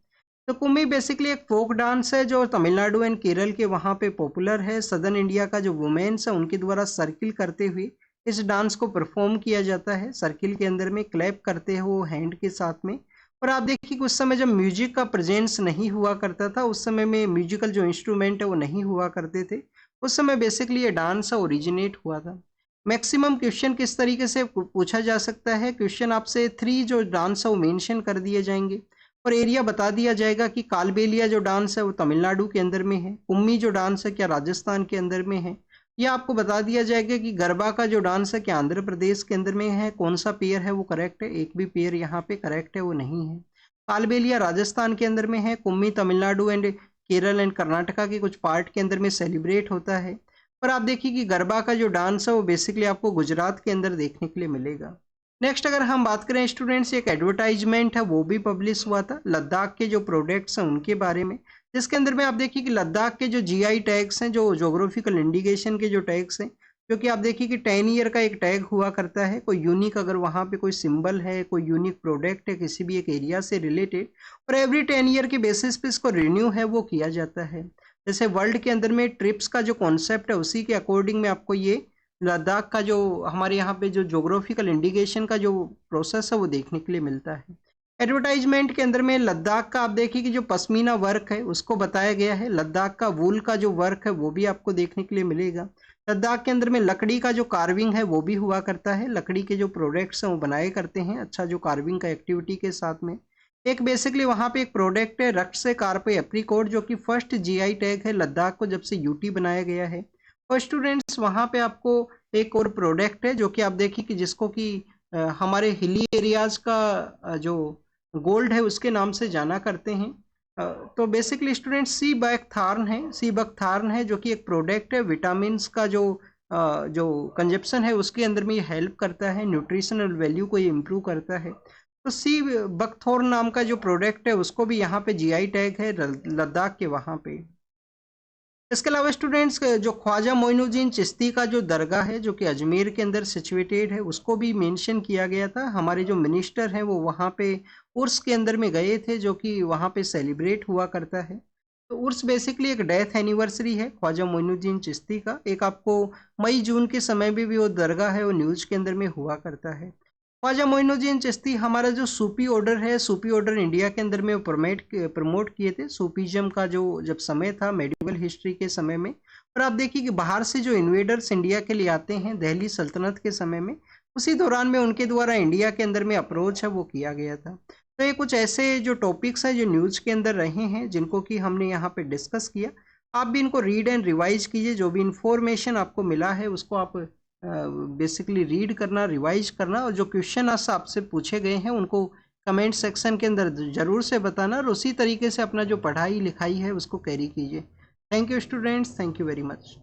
तो कुम्मी बेसिकली एक फोक डांस है जो तमिलनाडु एंड केरल के वहाँ पे पॉपुलर है। सदर्न इंडिया का जो वुमेन्स है उनके द्वारा सर्किल करते हुए इस डांस को परफॉर्म किया जाता है, सर्किल के अंदर में क्लैप करते हो हैंड के साथ में। और आप देखिए कि उस समय जब म्यूजिक का प्रेजेंस नहीं हुआ करता था, उस समय में म्यूजिकल जो इंस्ट्रूमेंट है वो नहीं हुआ करते थे, उस समय बेसिकली ये डांस ओरिजिनेट हुआ था। मैक्सिमम क्वेश्चन किस तरीके से पूछा जा सकता है, क्वेश्चन आपसे 3 जो डांस है वो मेंशन कर दिए जाएंगे और एरिया बता दिया जाएगा कि कालबेलिया जो डांस है वो तमिलनाडु के अंदर में है, कुम्मी जो डांस है क्या राजस्थान के अंदर में है, या आपको बता दिया जाएगा कि गरबा का जो डांस है क्या आंध्र प्रदेश के अंदर में है, कौन सा पेयर है वो करेक्ट है, एक भी पेयर यहाँ पे करेक्ट है वो नहीं है। कालबेलिया राजस्थान के अंदर में है, कुम्मी तमिलनाडु एंड केरल एंड कर्नाटका के कुछ पार्ट के अंदर में सेलिब्रेट होता है। पर आप देखिए कि गरबा का जो डांस है वो बेसिकली आपको गुजरात के अंदर देखने के लिए मिलेगा। नेक्स्ट अगर हम बात करें स्टूडेंट्स, एक एडवर्टाइजमेंट है वो भी पब्लिश हुआ था लद्दाख के जो प्रोडक्ट्स हैं उनके बारे में, जिसके अंदर में आप देखिए कि लद्दाख के जो जीआई टैग्स हैं, जो जोग्राफिकल इंडिकेशन के जो टैग्स हैं, क्योंकि आप देखिए कि 10 ईयर का एक टैग हुआ करता है, कोई यूनिक अगर वहाँ पे कोई सिंबल है, कोई यूनिक प्रोडक्ट है किसी भी एक एरिया से रिलेटेड, और एवरी 10 ईयर के बेसिस पे इसको रिन्यू है वो किया जाता है। जैसे वर्ल्ड के अंदर में ट्रिप्स का जो कॉन्सेप्ट है उसी के अकॉर्डिंग में आपको ये लद्दाख का जो हमारे यहाँ पे जो जोग्राफिकल इंडिकेशन का जो प्रोसेस है वो देखने के लिए मिलता है। एडवर्टाइजमेंट के अंदर में लद्दाख का आप देखिए कि जो पश्मीना वर्क है उसको बताया गया है, लद्दाख का वूल का जो वर्क है वो भी आपको देखने के लिए मिलेगा। लद्दाख के अंदर में लकड़ी का जो कार्विंग है वो भी हुआ करता है, लकड़ी के जो प्रोडक्ट्स हैं वो बनाए करते हैं, अच्छा जो कार्विंग का एक्टिविटी के साथ में। एक बेसिकली वहाँ पे एक प्रोडक्ट है रक्त से कार्पे एप्रीकोट, जो कि फर्स्ट जीआई टैग है लद्दाख को जब से यूटी बनाया गया है। और स्टूडेंट्स वहाँ पे आपको एक और प्रोडक्ट है जो कि आप देखिए कि जिसको कि हमारे हिली एरियाज का जो गोल्ड है उसके नाम से जाना करते हैं। तो बेसिकली स्टूडेंट सी बकथॉर्न है, सी बकथॉर्न है जो कि एक प्रोडक्ट है, विटामिन्स का जो कंजप्शन है उसके अंदर में ये हेल्प करता है, न्यूट्रिशनल वैल्यू को ये इम्प्रूव करता है। तो सी बकथॉर्न नाम का जो प्रोडक्ट है उसको भी यहाँ पे जीआई टैग है लद्दाख के वहाँ पे। इसके अलावा स्टूडेंट्स जो ख्वाजा मोइनुद्दीन चिश्ती का जो दरगाह है जो कि अजमेर के अंदर सिचुएटेड है उसको भी मेंशन किया गया था। हमारे जो मिनिस्टर हैं वो वहाँ पे उर्स के अंदर में गए थे जो कि वहाँ पे सेलिब्रेट हुआ करता है। तो उर्स बेसिकली एक डेथ एनिवर्सरी है ख्वाजा मोइनुद्दीन चिश्ती का, एक आपको मई जून के समय में भी वो दरगाह है वो न्यूज़ के अंदर में हुआ करता है। ख्वाजा मोइनुद्दीन चिश्ती हमारा जो सूफी ऑर्डर है, सूफी ऑर्डर इंडिया के अंदर में प्रमोट किए थे सूफीज्म का जो जब समय था मेडिवल हिस्ट्री के समय में। और आप देखिए कि बाहर से जो इन्वेडर्स इंडिया के लिए आते हैं दिल्ली सल्तनत के समय में, उसी दौरान में उनके द्वारा इंडिया के अंदर में अप्रोच है वो किया गया था। तो ये कुछ ऐसे जो टॉपिक्स हैं जो न्यूज़ के अंदर रहे हैं जिनको कि हमने यहाँ पे डिस्कस किया। आप भी इनको रीड एंड रिवाइज कीजिए, जो भी इंफॉर्मेशन आपको मिला है उसको आप बेसिकली रीड करना, रिवाइज करना, और जो क्वेश्चन आज आपसे पूछे गए हैं उनको कमेंट सेक्शन के अंदर ज़रूर से बताना, और उसी तरीके से अपना जो पढ़ाई लिखाई है उसको कैरी कीजिए। Thank you students, thank you very much.